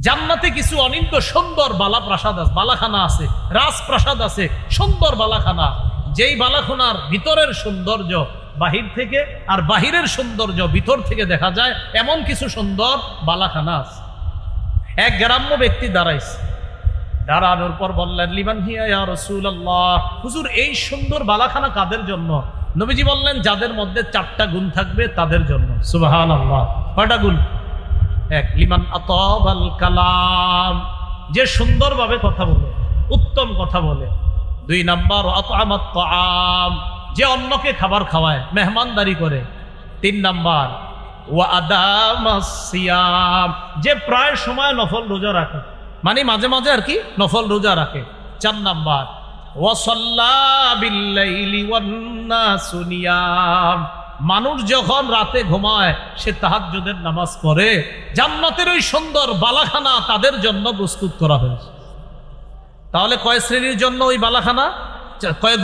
জান্নাতে কিছু অনিন্দ্য সুন্দর বালাপ্রাসাদ আছে, বালাখানা আছে, রাজপ্রাসাদ আছে, সুন্দর বালাখানা। যেই বালাখানার ভিতরের সৌন্দর্য বাহির থেকে আর বাহিরের সৌন্দর্য ভিতর থেকে দেখা যায়, এমন কিছু সুন্দর বালাখানা আছে। এক গ্রাম্য ব্যক্তি দাঁড়াইছে, দাঁড়ানোর পর বললেন, লিমান হিয়া ইয়া রাসূলুল্লাহ, হুজুর এই সুন্দর বালাখানা কাদের জন্য? নবীজি বললেন, যাদের মধ্যে 4টা গুণ থাকবে তাদের জন্য। সুবহানাল্লাহ। কয়টা গুণ? এক, লিমান আতাবাল কালাম, যে সুন্দরভাবে কথা বলে, উত্তম কথা বলে। 2 নাম্বার আতআমাত তাআম, যে অন্যকে খাবার খাওয়ায়, মেহমানদারি করে। 3 নাম্বার ওয়া আদামাস সিয়াম, যে প্রায় সময় নফল রোজা রাখে, মানে মাঝে মাঝে আর কি নফল রোজা রাখে। 4 নাম্বার ওয়া সাল্লা বিল লাইলি ওয়ান নাসু নিয়াম, মানুষ যখন রাতে ঘুমায় সে তাহাজ্জুদের নামাজ পড়ে। জান্নাতের ওই সুন্দর বালাখানা তাদের জন্য প্রস্তুত করা হয়েছে। তাহলে কয় শ্রেণীর জন্য ওই বালাখানা? কয়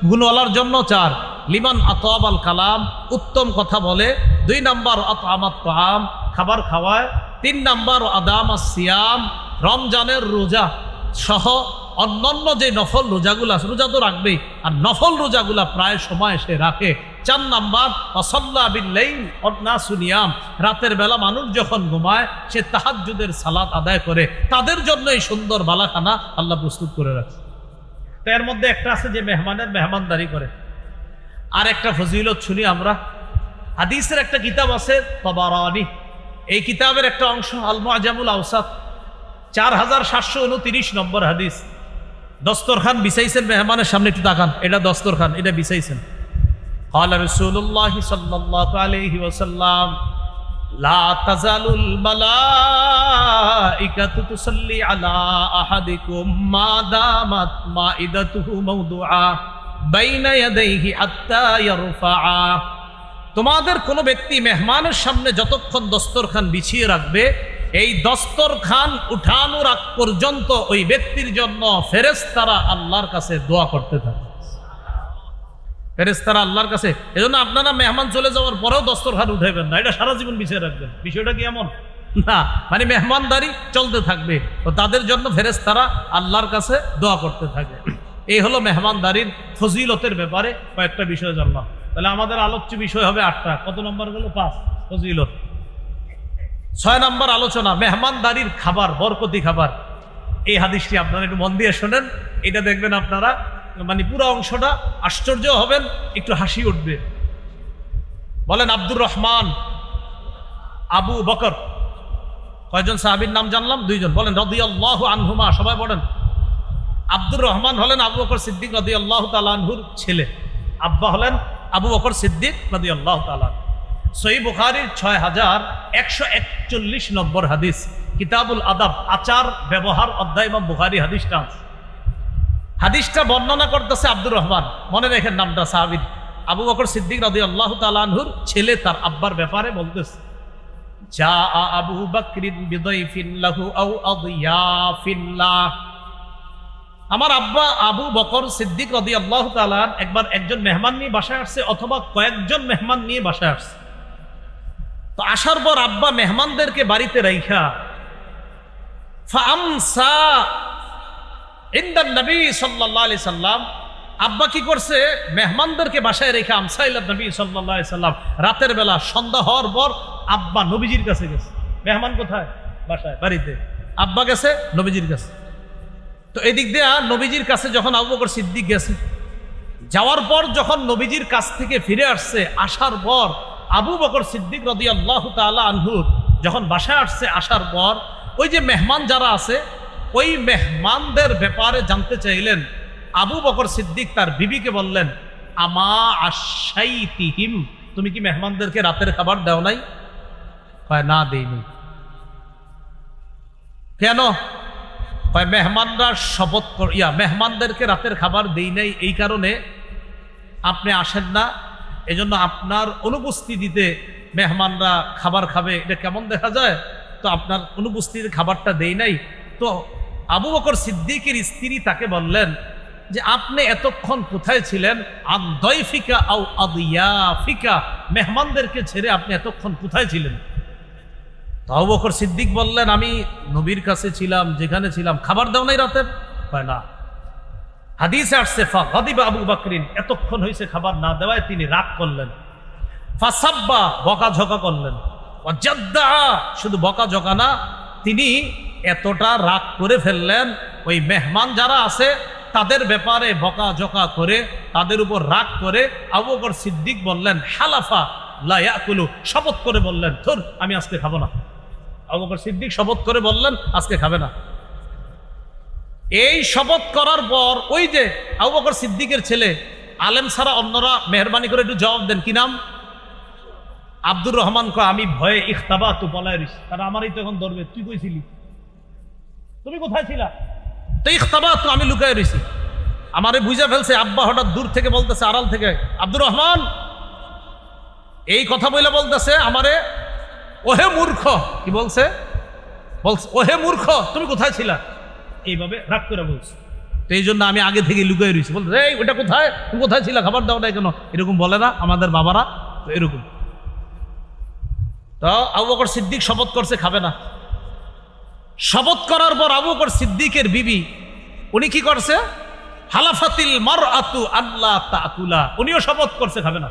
গুণওয়ালার জন্য? 4। লিমান আতাবাল কালাম, উত্তম কথা বলে। 2 নাম্বার আতআমাত তাআম, খাবার খাওয়ায়। 3 নাম্বার আদামাস সিয়াম, রমজানের রোজা সহ অন্যান্য যে নফল রোজাগুলা, রোজা তো রাখবেই, আর নফল রোজাগুলা প্রায় সময় সে রাখে। 4 নাম্বার ওয়াসাল্লা বিল লাইল ওয়ান নাসু নিয়াম, রাতের বেলা মানুষ যখন ঘুমায় সে তাহাজ্জুদের সালাত আদায় করে। তাদের জন্য এই সুন্দর বালাখানা আল্লাহ প্রস্তুত করে রাখে। তো এর মধ্যে একটা আছে যে মেহমানের মেহমানদারি করে। আর একটা ফজিলত শুনি আমরা। হাদিসের একটা কিতাব আছে তাবারানী, এই কিতাবের একটা অংশ আল মুআজামুল আওসাত, 4729 নম্বর হাদিস। দস্তরখান বিছাইছেন মেহমানের সামনে, একটু তাকান, এটা দস্তরখান, এটা বিছাইছেন। قال رسول الله صلى الله عليه وسلم لا تزال الملائكة تصلي على أحدكم ما دامت مائدته موضوعا بين يديه حتى يرفعا, তোমাদের কোন ব্যক্তি মেহমানের সামনে যতক্ষণ দস্তরখান বিছিয়ে রাখবে, এই দস্তরখান উঠানোর আগ পর্যন্ত ওই ব্যক্তির জন্য ফেরেশতারা আল্লাহর কাছে দোয়া করতে থাকে। ফেরেশতারা আল্লাহর কাছে, এজন্য আপনারা মেহমান চলে যাওয়ার পরেও দস্তরখান উঠাইবেন না, এটা সারা জীবন বিছিয়ে রাখবেন। বিষয়টা কি এমন না? মানে মেহমানদারি চলতে থাকবে, তো তাদের জন্য ফেরেশতারা আল্লাহর কাছে দোয়া করতে থাকে। এই হলো মেহমানদারির ফজিলতের ব্যাপারে কয়েকটা বিষয় জানলাম। তাহলে আমাদের আলোচ্য বিষয় হবে 8টা। কত নম্বর গেল? 5 ফজিলত। 6 নম্বর আলোচনা, মেহমানদারির খাবার, বরকতি খাবার। এই হাদিসটি আপনারা একটু মন দিয়ে শোনেন, এটা দেখবেন আপনারা মানে পুরো অংশটা আশ্চর্য হবেন, একটু হাসি উঠবে। বলেন আব্দুর রহমান, আবু বকর, কয়জন সাহাবীর নাম জানলাম? 2 জন। বলেন রাদিয়াল্লাহু আনহুমা, সবাই বলেন। আব্দুর রহমান হলেন আবু বকর সিদ্দিক রাদিয়াল্লাহু তাআলা আনহুর ছেলে, আব্বা হলেন আবু বকর সিদ্দিক রাদিয়াল্লাহু তাআলা। সহিহ বুখারীর 6141 নম্বর হাদিস, কিতাবুল আদাব, আচার ব্যবহার অধ্যায় ইমাম বুখারী হাদিসটা। হাদিসটা বর্ণনা করতেছে আব্দুর রহমান, মনে রেখেন নামটা, সাহাবী আবু বকর সিদ্দিক রাদিয়াল্লাহু তাআলা আনহুর ছেলে, তার আব্বার ব্যাপারে বলতেছে, জা আবু বকরিন বিদাইফিন লাহু আও আদিয়াফিল্লাহ, আমার আব্বা আবু বকর সিদ্দিক রাদিয়াল্লাহু তাআলা একবার একজন মেহমান নিয়ে বাসায় আসছে, অথবা কয়েকজন মেহমান নিয়ে বাসায় আসছে। তো আসার পর আব্বা মেহমানদেরকে বাড়িতে রাইখা ফামসা ইনদান নবী সাল্লাল্লাহু আলাইহি সাল্লাম, আব্বা কি করছে, মেহমানদেরকে বাসায় রেখে আমসা ইলা নবী সাল্লাল্লাহু আলাইহি সাল্লাম, রাতের বেলা সন্ধ্যা হওয়ার পর আব্বা নবীজির কাছে গেছে। মেহমান কোথায়? বাসায়, বাড়িতে। আব্বা গেছে নবীজির কাছে। তো এদিক দিয়ে নবীজির কাছে যখন আবু বকর সিদ্দিক গেছে, যাওয়ার পর যখন নবীজির কাছ থেকে ফিরে আসছে, আসার পর আবু বকর সিদ্দিক রাদিয়াল্লাহু তাআলা আনহু যখন বাসায় আসছে, আসার পর ওই যে মেহমান যারা আছে, ওই মেহমানদের ব্যাপারে জানতে চাইলেন। আবু বকর সিদ্দিক তার বিবিকে বললেন, আমা আশাইতিহিম, তুমি কি মেহমানদেরকে রাতের খাবার দাও নাই? কয় না, দেইনি। কেন? কয় মেহমানরা শপথ করিয়া মেহমানদেরকে রাতের খাবার দেই নাই, এই কারণে আপনি আসেন না, এজন্য আপনার অনুপস্থিতিতে মেহমানরা খাবার খাবে, এটা কেমন দেখা যায়, তো আপনার অনুপস্থিতিতে খাবারটা দেই নাই। তো আবু বকর সিদ্দিকের স্ত্রী তাকে বললেন যে আপনি এতক্ষণ কোথায় ছিলেন? আন দাইফিকা আও আদিয়াফিকা, মেহমানদেরকে ছেড়ে আপনি এতক্ষণ কোথায় ছিলেন? তো আবু বকর সিদ্দিক বললেন, আমি নবীর কাছে ছিলাম, যেখানে ছিলাম, খাবার দাও নাই রাতের? হয় না। হাদিসে আসছে ফাগাদিবা আবু বকরিন, এতক্ষণ হয়েছে খাবার না দেওয়ায় তিনি রাগ করলেন। ফাসাব্বা, বকাঝকা করলেন। ওয়াজাদ্দা, শুধু বকাঝকা না, তিনি এতটা রাগ করে ফেললেন, ওই মেহমান যারা আছে তাদের ব্যাপারে বকাঝকা করে, তাদের উপর রাগ করে আবু বকর সিদ্দিক বললেন, হালাফা লা ইয়াকুলু, শপথ করে বললেন, ধুর আমি আজকে খাবো না। আবু বকর সিদ্দিক শপথ করে বললেন আজকে খাবে না। এই শপথ করার পর ওই যে আবু বকর সিদ্দিকের ছেলে, আলেম ছাড়া অন্যরা মেহরবানি করে একটু জবাব দেন, কি নাম? আব্দুর রহমান। আমি ভয়ে ইখতাবা তু পলায় রইছি, কারণ আমারই তো এখন ধরবে। তুই কইছিলি? তুমি কোথায় ছিলা? তো ইখতাবা তু, আমি লুকায় রইছি। আমারে বুঝা ফেলছে। আব্বা হঠাৎ দূর থেকে বলতেছে, আড়াল থেকে, আব্দুর রহমান এই কথা বলে বলতেছে আমারে, ওহে মূর্খ। কি বলছে? বলছে ওহে মূর্খ, তুমি কোথায় ছিলা? এইভাবে রাগ করে বলছে। তো এই জন্য আমি আগে থেকে লুকায় রয়েছি। বলতে এই ওটা কোথায়, তুমি কোথায় ছিলা, খাবার দাও না কেন? এরকম বলে না আমাদের বাবারা? তো এরকম। তো আবু বকর সিদ্দিক শপথ করছে খাবে না। শপথ করার পর আবু বকর সিদ্দিকের বিবি, উনি কি করছে? হালাফাতিল মারআতু আল্লা তাকুলা, উনিও শপথ করছে খাবে না।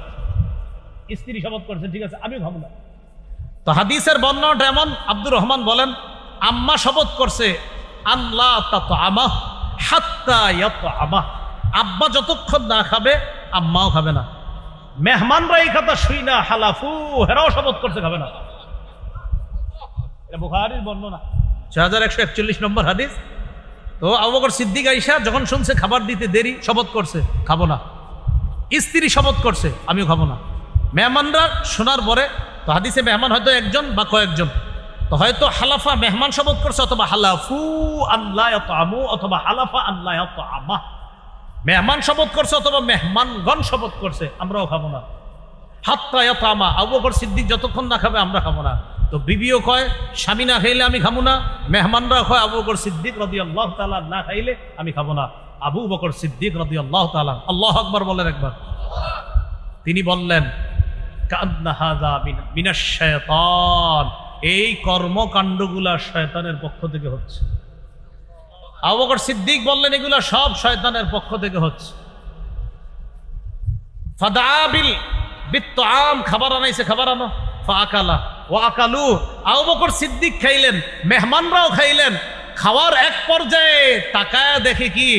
স্ত্রী শপথ করছে, ঠিক আছে আমিও খাবো না। তো হাদিসের বর্ণনাটা এমন, আব্দুর রহমান বলেন, আম্মা শপথ করছে আল্লাহ তাতআমা হাত্তা ইয়াতআমা, আব্বা যতক্ষণ না খাবে আম্মাও খাবে না। মেহমানরা এই কথা শুই না হালাফু, হেরাও শপথ করছে খাবে না। এটা বুখারীর বর্ণনা, 6141 নম্বর হাদিস। তো আবু বকর সিদ্দিক আয়েশা যখন শুনছে খাবার দিতে দেরি, শপথ করছে খাবো না। স্ত্রী শপথ করছে আমিও খাবো না। মেহমানরা শোনার পরে, তো হাদিসে মেহমান হয়তো একজন বা কয়েকজন, তো হয়তো হালাফা মেহমান শপথ করছে, অথবা হালাফু আল্লাহ ইয়াতআমু, অথবা হালাফা আল্লাহ ইয়াতআমা, মেহমান শপথ করছে অথবা মেহমানগণ শপথ করছে আমরাও খাবো না। হাত্তা ইয়াতআমা, আবু বকর সিদ্দিক যতক্ষণ না খাবে আমরা খাবো না। তো বিবিও কয় স্বামী না খাইলে আমি খাবো না, মেহমানরা কয় আবু বকর সিদ্দিক রাদিয়াল্লাহু তাআলা না খাইলে আমি খাবো না। আবু বকর সিদ্দিক রাদিয়াল্লাহু তাআলা, আল্লাহু আকবার বলেন একবার। তিনি বললেন, কান্না হাযা মিনাশ শায়তান, এই কর্মকাণ্ডগুলা শয়তানের পক্ষ থেকে হচ্ছে। আবু বকর সিদ্দিক বললেন এগুলা সব শয়তানের পক্ষ থেকে হচ্ছে। ফাদাবিল বিত্তাম, খাবার আনাইছে, খাবার আনো। ফাআকালা ওয়া আকালু, আবু বকর সিদ্দিক খাইলেন, মেহমানরাও খাইলেন। খাওয়ার এক পর্যায়ে তাকায়া দেখে কি,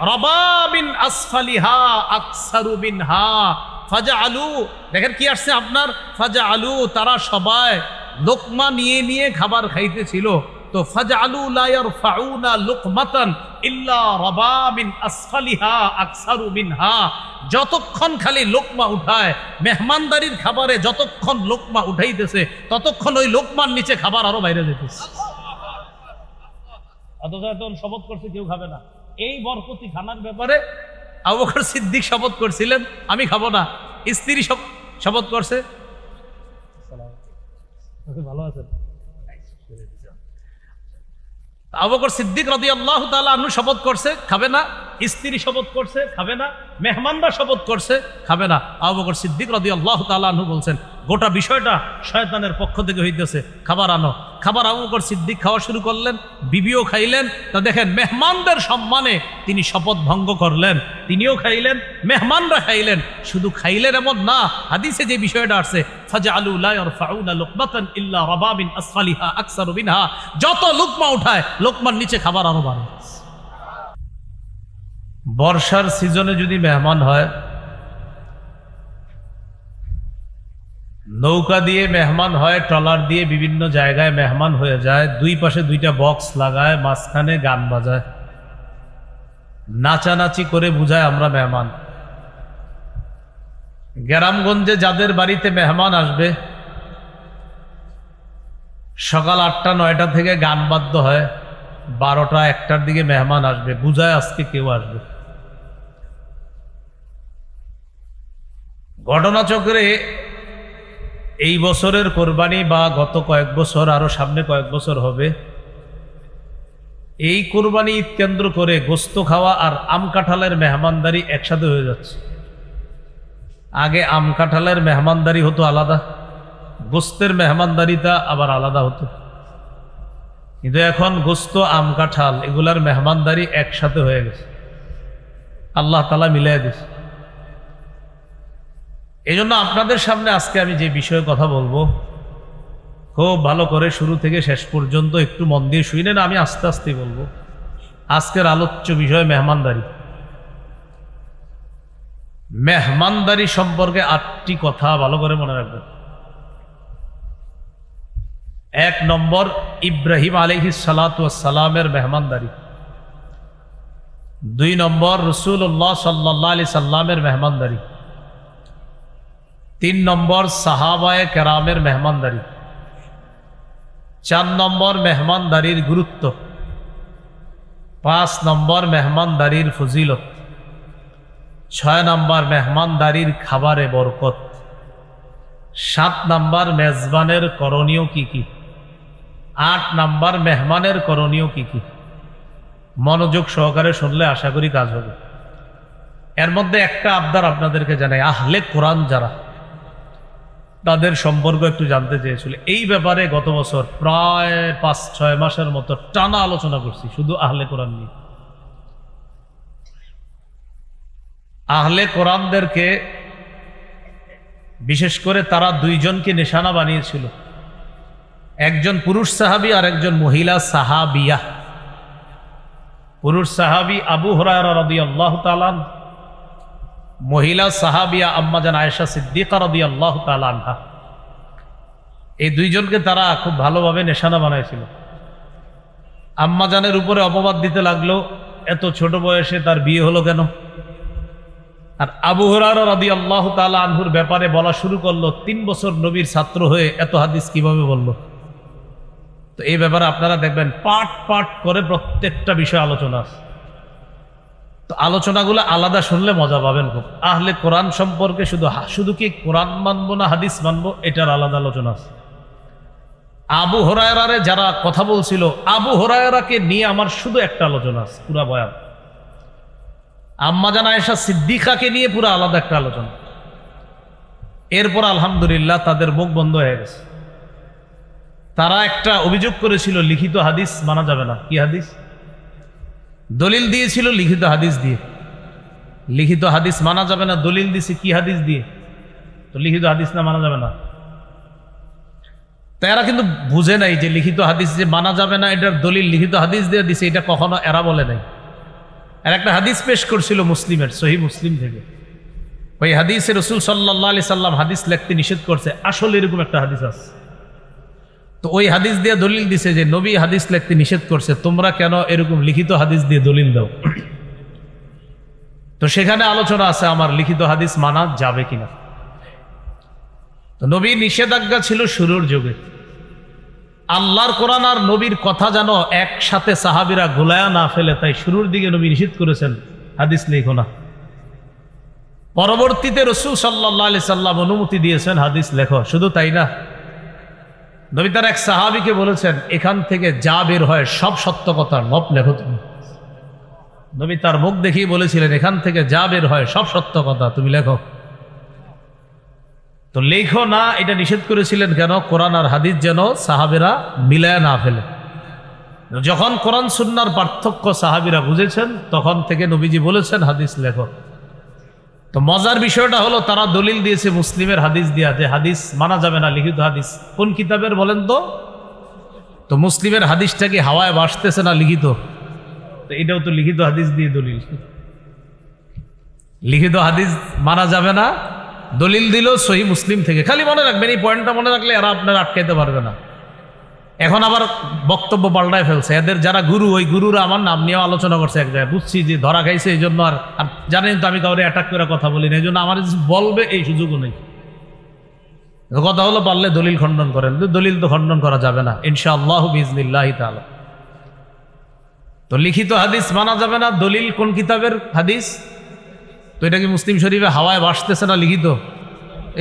রবা মিন আসফালিহা আকসারু মিনহা ফাজআলু, দেখেন কি আসছে আপনার, ফাজআলু, তারা সবাই লোকমা নিয়ে নিয়ে খাবার খাইতেছিল। তো ফাজআলু লা ইয়ারফাউনা লুকমাতান ইল্লা রাবা মিন আসফালিহা আকসারু মিনহা, যতক্ষণ খালি লোকমা উঠায়, মেহমানদারির খাবারে যতক্ষণ লোকমা উঠাইতেছে ততক্ষণ ওই লোকমার নিচে খাবার আরো বাইরে যেতেছে। অথচ এখন শপথ করছে কেউ খাবে না। এই বরকতি খানার ব্যাপারে আবু বকর সিদ্দিক শপথ করছিলেন আমি খাবো না। স্ত্রী শপথ করছে, ভালো আছেন, আবু বকর সিদ্দিক রাদিয়াল্লাহু তাআলা আনহু শপথ করছে খাবে না, স্ত্রী শপথ করছে খাবে না, মেহমানরা শপথ করছে খাবে না। আবু বকর সিদ্দিক রাদিয়াল্লাহু তাআলা আনহু বলছেন গোটা বিষয়টা শয়তানের পক্ষ থেকে হইতেছে, খাবার আনো। খাবার আবু বকর সিদ্দিক খাওয়া শুরু করলেন, বিবিও খাইলেন। তা দেখেন মেহমানদের সম্মানে তিনি শপথ ভঙ্গ করলেন, তিনিও খাইলেন, মেহমানরা খাইলেন। শুধু খাইলেন এমন না, হাদিসে যে বিষয়টা আসছে ফাজআলু লা ইয়ারফাউনা লুকমাতান ইল্লা রাবা মিন আসফালিহা আকসারু মিনহা, যত লুকমা উঠায় লোকমার নিচে খাবার আরো বাড়ে। বর্ষার সিজনে যদি মেহমান হয়, নৌকা দিয়ে মেহমান হয়, ট্রলার দিয়ে বিভিন্ন জায়গায় মেহমান হয়ে যায়, দুই পাশে দুইটা বক্স লাগায়, মাঝখানে গান বাজায়, নাচানাচি করে বুঝায় আমরা মেহমান। গ্রামগঞ্জে যাদের বাড়িতে মেহমান আসবে, সকাল 8টা-9টা থেকে গান বাদ্য হয়, 12টা-1টার দিকে মেহমান আসবে, বুঝায় আজকে কেউ আসবে। ঘটনাচক্রে এই বছরের কোরবানি বা গত কয়েক বছর, আরো সামনে কয়েক বছর হবে, এই কোরবানি ঈদ কেন্দ্র করে গোস্ত খাওয়া আর আম কাঁঠালের মেহমানদারি একসাথে হয়ে যাচ্ছে। আগে আম কাঁঠালের মেহমানদারি হতো আলাদা, গোস্তের মেহমানদারিটা আবার আলাদা হতো। কিন্তু এখন গোস্ত, আম, কাঁঠাল এগুলার মেহমানদারি একসাথে হয়ে গেছে, আল্লাহ তাআলা মিলাই দিয়েছে। এই জন্য আপনাদের সামনে আজকে আমি যে বিষয়ে কথা বলবো, খুব ভালো করে শুরু থেকে শেষ পর্যন্ত একটু মন দিয়ে শুনেন, আমি আস্তে আস্তে বলবো। আজকের আলোচ্য বিষয় মেহমানদারি। মেহমানদারি সম্পর্কে 8টি কথা ভালো করে মনে রাখবেন। 1 নম্বর, ইব্রাহিম আলাইহিস সালাতু ওয়াস সালামের মেহমানদারি। 2 নম্বর, রাসূলুল্লাহ সাল্লাল্লাহু আলাইহি সাল্লামের মেহমানদারি। 3 নম্বর, সাহাবায়ে কেরামের মেহমানদারি। 4 নম্বর, মেহমানদারির গুরুত্ব। 5 নম্বর, মেহমানদারির ফজিলত। 6 নম্বর, মেহমানদারির খাবারে বরকত। 7 নম্বর, মেজবানের করণীয় কি কি। 8 নম্বর, মেহমানের করণীয় কি কি। মনোযোগ সহকারে শুনলে আশা করি কাজ হবে। এর মধ্যে একটা আবদার আপনাদেরকে জানাই, আহলে কোরআন যারা, তাদের সম্পর্ক একটু জানতে চেয়েছিল। এই ব্যাপারে গত বছর প্রায় 5-6 মাসের মতো টানা আলোচনা করছি শুধু আহলে কোরআন নিয়ে। আহলে কোরআনদেরকে বিশেষ করে তারা 2 জনকে নিশানা বানিয়েছিল, একজন পুরুষ সাহাবী আর একজন মহিলা সাহাবিয়া। পুরুষ সাহাবী আবু হুরায়রা রাদিয়াল্লাহু তাআলা, মহিলা সাহাবিয়া আম্মা জান আয়েশা সিদ্দিকা রাদিয়াল্লাহু তাআলা আনহা। এই 2 জনকে তারা খুব ভালোভাবে নিশানা বানাইছিল। আম্মা জানের উপরে অপবাদ দিতে লাগলো, এত ছোট বয়সে তার বিয়ে হলো কেন। আর আবু হুরায়রা রাদিয়াল্লাহু তাআলা আনহুর ব্যাপারে বলা শুরু করলো, 3 বছর নবীর ছাত্র হয়ে এত হাদিস কিভাবে বলল। তো এই ব্যাপারে আপনারা দেখবেন পার্ট পার্ট করে প্রত্যেকটা বিষয় আলোচনা আছে। তো আলোচনাগুলো আলাদা শুনলে মজা পাবেন খুব। আহলে কোরআন সম্পর্কে শুধু কি কোরআন মানবো না হাদিস মানবো, এটার আলাদা আলোচনা আছে। আবু হুরায়রারে যারা কথা বলছিল, আবু হুরায়রাকে নিয়ে আমার শুধু একটা আলোচনা আছে, পুরা বয়ান। আম্মা জান আয়েশা সিদ্দিকাকে নিয়ে পুরো আলাদা একটা আলোচনা। এরপর আলহামদুলিল্লাহ তাদের মুখ বন্ধ হয়ে গেছে। তারা একটা অভিযোগ করেছিল, লিখিত হাদিস মানা যাবে না। কি হাদিস? দলিল দিয়েছিল লিখিত হাদিস দিয়ে। লিখিত হাদিস মানা যাবে না, দলিল দিছে কি হাদিস দিয়ে? তো লিখিত হাদিস না মানা যাবে না। তারা কিন্তু বুঝে নাই যে লিখিত হাদিস যে মানা যাবে না, এটার দলিল লিখিত হাদিস দিয়ে দিছে, এটা কখনো এরা বলে নাই। আর একটা হাদিস পেশ করছিল মুসলিমের, সহিহ মুসলিম থেকে। ওই হাদিসে রাসূল সাল্লাল্লাহু আলাইহি সাল্লাম হাদিস লিখতে নিষেধ করছে, আসলে এরকম একটা হাদিস আছে। তো ওই হাদিস দিয়ে দলিল দিছে যে নবী হাদিস লিখতে নিষেধ করছে, তোমরা কেন এরকম লিখিত হাদিস দিয়ে দলিল দাও? তো সেখানে আলোচনা আছে আমার লিখিত হাদিস মানা যাবে কিনা। তো নবীর নিষেধাজ্ঞা ছিল শুরুর যুগে। আল্লাহর কোরআন আর নবীর কথা যেন একসাথে সাহাবীরা গোলায়া না ফেলে, তাই শুরুর দিকে নবী নিষেধ করেছেন হাদিস লেখো না। পরবর্তীতে রাসূল সাল্লাল্লাহু আলাইহি সাল্লাম অনুমতি দিয়েছেন হাদিস লেখো। শুধু তাই না, নবী তার এক সাহাবীকে বলেছেন, এখান থেকে যা বের হয় সব সত্য কথা, নব লেখো তুমি। নবী তার মুখ দেখিয়ে বলেছিলেন, এখান থেকে যা বের হয় সব সত্য কথা, তুমি লেখো। তো লেখো না এটা নিষেধ করেছিলেন কেন? কোরআন আর হাদিস যেন সাহাবীরা মিলায় না ফেলে। যখন কোরআন সুন্নাহর পার্থক্য সাহাবীরা বুঝেছেন, তখন থেকে নবীজি বলেছেন হাদিস লেখো। তো মজার বিষয়টা হলো, তারা দলিল দিয়েছে মুসলিমের হাদিস দিয়া যে হাদিস মানা যাবে না, লিখিত হাদিস। কোন কিতাবের বলেন তো? তো মুসলিমের হাদিসটা কি হাওয়ায় ভাসতেছে না লিখিত? তো এটাও তো লিখিত হাদিস দিয়ে দলিল। লিখিত হাদিস মানা যাবে না, দলিল দিল সহিহ মুসলিম থেকে। খালি মনে রাখবেন, এই পয়েন্টটা মনে রাখলে এরা আপনারা আটকাইতে পারবে না। এখন আবার বক্তব্য পাল্টায় ফেলছে। এদের যারা গুরু, ওই গুরুরা আমার নাম নিয়ে আলোচনা করছে এক জায়গায়। বুঝছি যে ধরা খাইছে, এই জন্য আর জানেন তো আমি কাউরে অ্যাটাক করে কথা বলি না, এই জন্য আমার বলবে এই সুযোগও নেই। কথা হলো পারলে দলিল খণ্ডন করেন, দলিল তো খণ্ডন করা যাবে না ইনশাআল্লাহ বিইজনিল্লাহি তাআলা। তো লিখিত হাদিস মানা যাবে না, দলিল কোন কিতাবের হাদিস? তো এটা কি মুসলিম শরীফে হাওয়ায় ভাসতেছে না লিখিত?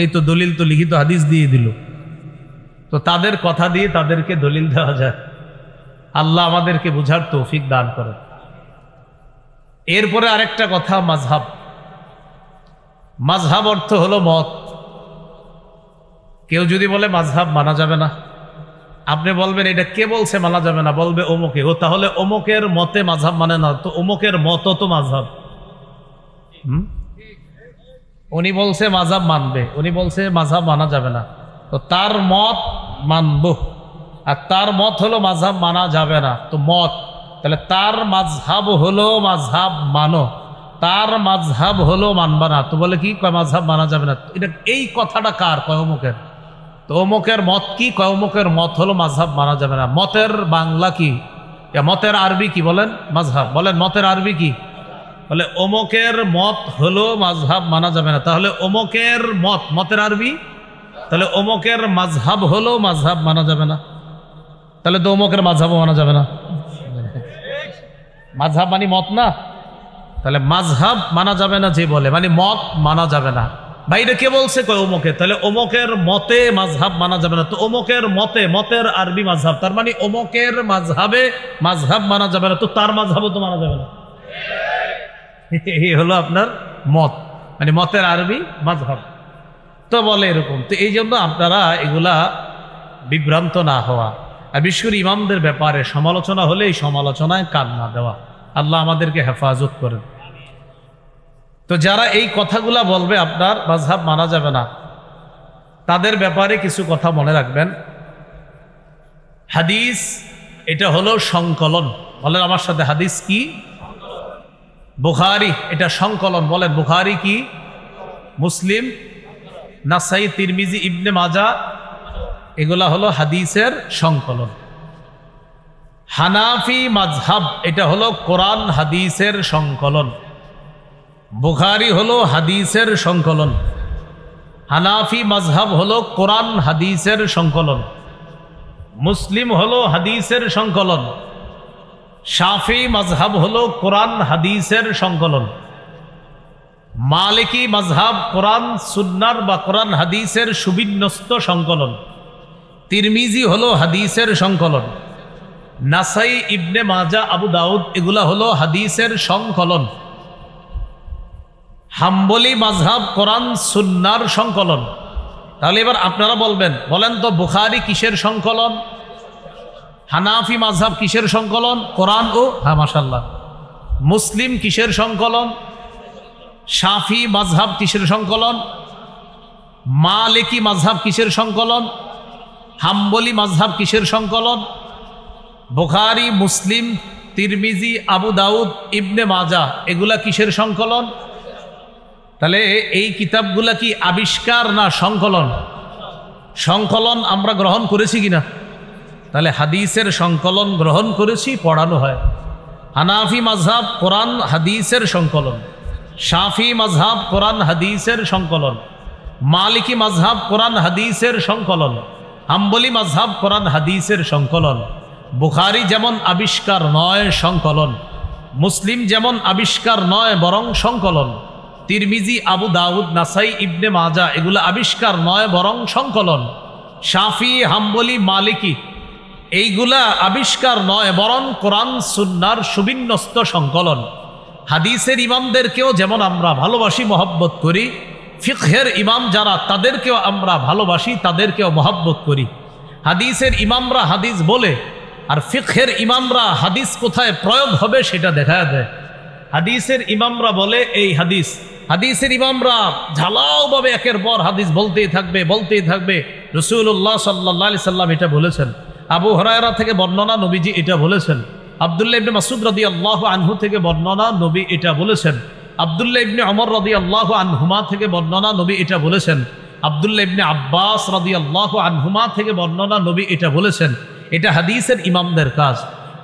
এই তো দলিল তো লিখিত হাদিস দিয়ে দিল। তো তাদের কথা দিয়ে তাদেরকে দলিল দেওয়া যায়। আল্লাহ আমাদেরকে বুঝার তৌফিক দান করে। এরপরে আরেকটা কথা, মাযহাব। মাযহাব অর্থ হলো মত। কেউ যদি বলে মাযহাব মানা যাবে না, আপনি বলবেন এটা কে বলছে মানা যাবে না, বলবে অমুকে। ও তাহলে অমুকের মতে মাযহাব মানে না, তো অমুকের মত তো মাযহাব। উনি বলছে মাযহাব মানবে, উনি বলছে মাযহাব মানা যাবে না, তো তার মত মানব, আর তার মত হলো মাযহাব মানা যাবে না, তো মত, তাহলে তার মাযহাব হলো মাযহাব মানো, তার মাযহাব হলো মানবা না, তো বলে কি কয় মাযহাব মানা যাবে না। এটা এই কথাটা কার? কয় অমুকের। তো অমুকের মত কি? কয় অমুকের মত হলো মাযহাব মানা যাবে না। মতের বাংলা কি? মতের আরবি কি বলেন? মাযহাব। বলেন মতের আরবি কি? বলে অমুকের মত হলো মাযহাব মানা যাবে না। তাহলে অমুকের মত, মতের আরবি, তাহলে অমুকের মাযহাব হলো মাযহাব মানা যাবে না, তাহলে তো অমুকের মাযহাবও মানা যাবে না। মাযহাব মানে মত না, তাহলে মাযহাব মানা যাবে না যে বলে, মানে মত মানা যাবে না। বাইরে কে বলছে? কয় অমুকে। তাহলে অমুকের মতে মাযহাব মানা যাবে না, তো অমুকের মতে, মতের আরবি মাযহাব, তার মানে অমুকের মাযহাবে মাযহাব মানা যাবে না, তো তার মাযহাবও তো মানা যাবে না। এই হলো আপনার মত, মানে মতের আরবি মাযহাব। তো বলে এরকম। তো এই জন্য আপনারা এগুলা বিভ্রান্ত না হওয়া, আর বিশেষ করে ইমামদের ব্যাপারে সমালোচনা হলে এই সমালোচনায় কান না দেওয়া। আল্লাহ আমাদেরকে হেফাজত করেন। তো যারা এই কথাগুলা বলবে আপনার মাযহাব মানা যাবে না, তাদের ব্যাপারে কিছু কথা মনে রাখবেন। হাদিস এটা হলো সংকলন। বলেন আমার সাথে, হাদিস কি? বুখারী এটা সংকলন। বলেন বুখারী কি? মুসলিম, নাসাই, তিরমিজি, ইবনে মাজাহ, এগুলা হলো হাদিসের সংকলন। হানাফি মাযহাব এটা হলো কোরআন হাদিসের সংকলন। বুখারী হলো হাদিসের সংকলন, হানাফি মাযহাব হলো কোরআন হাদিসের সংকলন, মুসলিম হলো হাদিসের সংকলন, শাফি মাযহাব হলো কোরআন হাদিসের সংকলন, মালিকি মাযহাব কোরআন সুন্নাহর বা কোরআন হাদিসের সুবিন্যস্ত সংকলন, তিরমিজি হলো হাদিসের সংকলন, নাসাই, ইবনে মাজাহ, আবু দাউদ এগুলা হলো হাদিসের সংকলন, হাম্বলি মাযহাব কোরআন সুন্নাহর সংকলন। তাহলে এবার আপনারা বলবেন, বলেন তো বুখারী কিসের সংকলন? হানাফি মাযহাব কিসের সংকলন? কোরআন ও, হ্যাঁ মাশাআল্লাহ। মুসলিম কিসের সংকলন? শাফি মাযহাব কিসের সংকলন? মালিকি মাযহাব কিসের সংকলন? হাম্বলি মাযহাব কিসের সংকলন? বুখারী, মুসলিম, তিরমিজি, আবু দাউদ, ইবনে মাজাহ এগুলা কিসের সংকলন? তাহলে এই কিতাবগুলা কি আবিষ্কার না সংকলন? সংকলন আমরা গ্রহণ করেছি কিনা? তাহলে হাদিসের সংকলন গ্রহণ করেছি, পড়ানো হয়। হানাফি মাযহাব কোরআন হাদিসের সংকলন, শাফি মাযহাব কোরআন হাদিসের সংকলন, মালিকি মাযহাব কোরআন হাদিসের সংকলন, হাম্বলি মাযহাব কোরআন হাদিসের সংকলন। বুখারী যেমন আবিষ্কার নয়, সংকলন। মুসলিম যেমন আবিষ্কার নয়, বরং সংকলন। তিরমিজি, আবু দাউদ, নাসাই, ইবনে মাজাহ এগুলো আবিষ্কার নয়, বরং সংকলন। শাফি, হাম্বলি, মালিকি এইগুলা আবিষ্কার নয়, বরং কোরআন সুন্নাহর সুবিন্যস্ত সংকলন। হাদিসের ইমামদেরকেও যেমন আমরা ভালোবাসি, মহব্বত করি, ফিকহের ইমাম যারা তাদেরকেও আমরা ভালোবাসি, তাদেরকেও মহব্বত করি। হাদিসের ইমামরা হাদিস বলে, আর ফিকহের ইমামরা হাদিস কোথায় প্রয়োগ হবে সেটা দেখা দেয়। হাদিসের ইমামরা বলে এই হাদিস, হাদিসের ইমামরা ঝালাওভাবে একের পর হাদিস বলতেই থাকবে, বলতেই থাকবে। রাসূলুল্লাহ সাল্লাল্লাহু আলাইহি সাল্লাম এটা বলেছেন, আবু হুরায়রা থেকে বর্ণনা, নবীজি এটা বলেছেন। আব্দুল্লাহ ইবনে মাসউদ রাদিয়াল্লাহু আনহু থেকে বর্ণনা, নবী এটা বলেছেন। আব্দুল্লাহ ইবনে ওমর রাদিয়াল্লাহু আনহুমা থেকে বর্ণনা, নবী এটা বলেছেন। আব্দুল্লাহ ইবনে আব্বাস রাদিয়াল্লাহু আনহুমা থেকে বর্ণনা, নবী এটা বলেছেন। এটা হাদিসের ইমামদের কাজ।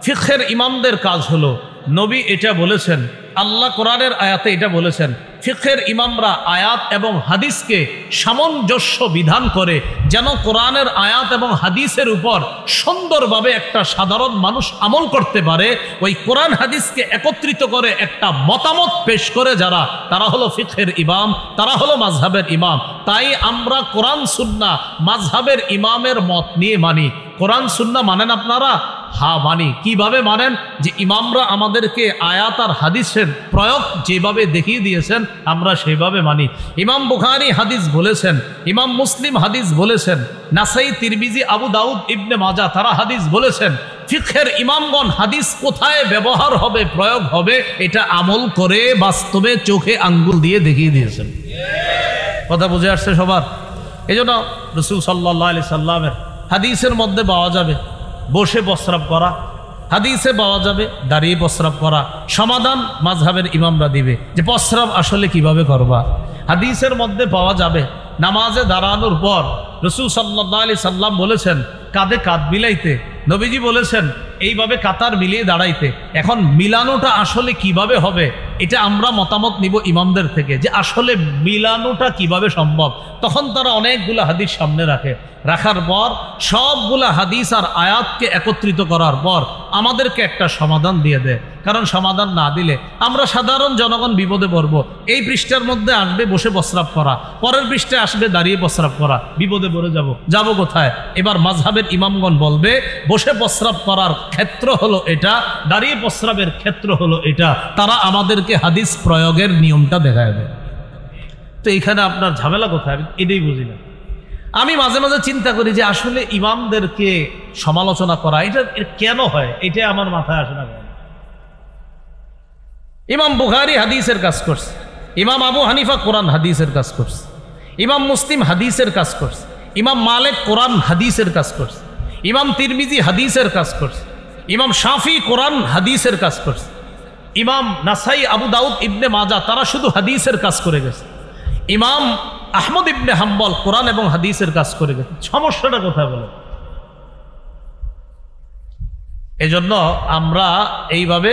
ফিকহের ইমামদের কাজ হলো নবী এটা বলেছেন, আল্লাহ কোরআনের আয়াতে এটা বলেছেন। ফিকহের ইমামরা আয়াত এবং হাদিসকে সামঞ্জস্য বিধান করে, যেন কোরআনের আয়াত এবং হাদিসের উপর সুন্দরভাবে একটা সাধারণ মানুষ আমল করতে পারে। ওই কোরআন হাদিসকে একত্রিত করে একটা মতামত পেশ করে যারা, তারা হলো ফিকহের ইমাম, তারা হলো মাযহাবের ইমাম। তাই আমরা কোরআন সুন্নাহ মাযহাবের ইমামের মত নিয়ে মানি। কোরআন সুন্নাহ মানেন আপনারা? হ্যাঁ মানি। কিভাবে মানেন? যে ইমামরা আমাদেরকে আয়াত আর হাদিসের প্রয়োগ যেভাবে দেখিয়ে দিয়েছেন আমরা সেভাবে মানি। ইমাম বুখারী হাদিস বলেছেন, ইমাম মুসলিম হাদিস বলেছেন, নাসাই, তিরমিজি, আবু দাউদ, ইবনে মাজাহ তারা হাদিস বলেছেন। ফিকহের ইমামগণ হাদিস কোথায় ব্যবহার হবে, প্রয়োগ হবে, এটা আমল করে বাস্তবে চোখে আঙ্গুল দিয়ে দেখিয়ে দিয়েছেন। কথা বুঝে আসছে সবার? এই জন্য রাসূল সাল্লাল্লাহু আলাইহি সাল্লামের হাদিসের মধ্যে পাওয়া যাবে বসে প্রস্রাব করা, হাদিসে পাওয়া যাবে দাঁড়িয়ে প্রস্রাব করা। সমাধান মাযহাবের ইমামরা দিবে যে প্রস্রাব আসলে কিভাবে করবা। হাদিসের মধ্যে পাওয়া যাবে নামাজে দাঁড়ানোর পর রাসূল সাল্লাল্লাহু আলাইহি সাল্লাম বলেছেন কাঁধে কাঁধ মিলাইতে, নবীজি বলেছেন এইভাবে কাতার মিলিয়ে দাঁড়াইতে। এখন মিলানোটা আসলে কিভাবে হবে এটা আমরা মতামত নিব ইমামদের থেকে, যে আসলে মিলানোটা কিভাবে সম্ভব। তখন তারা অনেকগুলো হাদিস সামনে রাখে, রাখার পর সবগুলা হাদিস আর আয়াতকে একত্রিত করার পর আমাদেরকে একটা সমাধান দিয়ে দেয়। কারণ সমাধান না দিলে আমরা সাধারণ জনগণ বিপদে পড়ব। এই পৃষ্ঠার মধ্যে আসবে বসে প্রস্রাব করা, পরের পৃষ্ঠায় আসবে দাঁড়িয়ে প্রস্রাব করা, বিপদে পড়ে যাব কোথায়? এবার মাযহাবের ইমামগণ বলবে বসে প্রস্রাব করার ক্ষেত্র হলো এটা, দাঁড়িয়ে প্রস্রাবের ক্ষেত্র হলো এটা। তারা আমাদেরকে হাদিস প্রয়োগের নিয়মটা দেখায় দেয়। তো এখানে আপনার ঝামেলা কোথায়? এটাই বুঝি না। আমি মাঝে মাঝে চিন্তা করি যে আসলে ইমামদেরকে সমালোচনা করা এটা কেন হয়, এটা আমার মাথায় আসে না। ইমাম বুখারী হাদিসের কাজ করছে, ইমাম আবু হানিফা কোরআন হাদিসের কাজ করছে, ইমাম মুসলিম হাদিসের কাজ করছে, ইমাম মালিক কোরআন হাদিসের কাজ করছে, ইমাম তিরমিজি হাদিসের কাজ করছে, ইমাম শাফি কোরআন হাদিসের কাজ করছে, ইমাম নাসাই, আবু দাউদ, ইবনে মাজাহ তারা শুধু হাদিসের কাজ করে গেছে, ইমাম আহমদ ইবনে হাম্বল কোরআন এবং হাদিসের কাজ করে গেছে। সমস্যাটা কোথায় বলে? এজন্য আমরা এইভাবে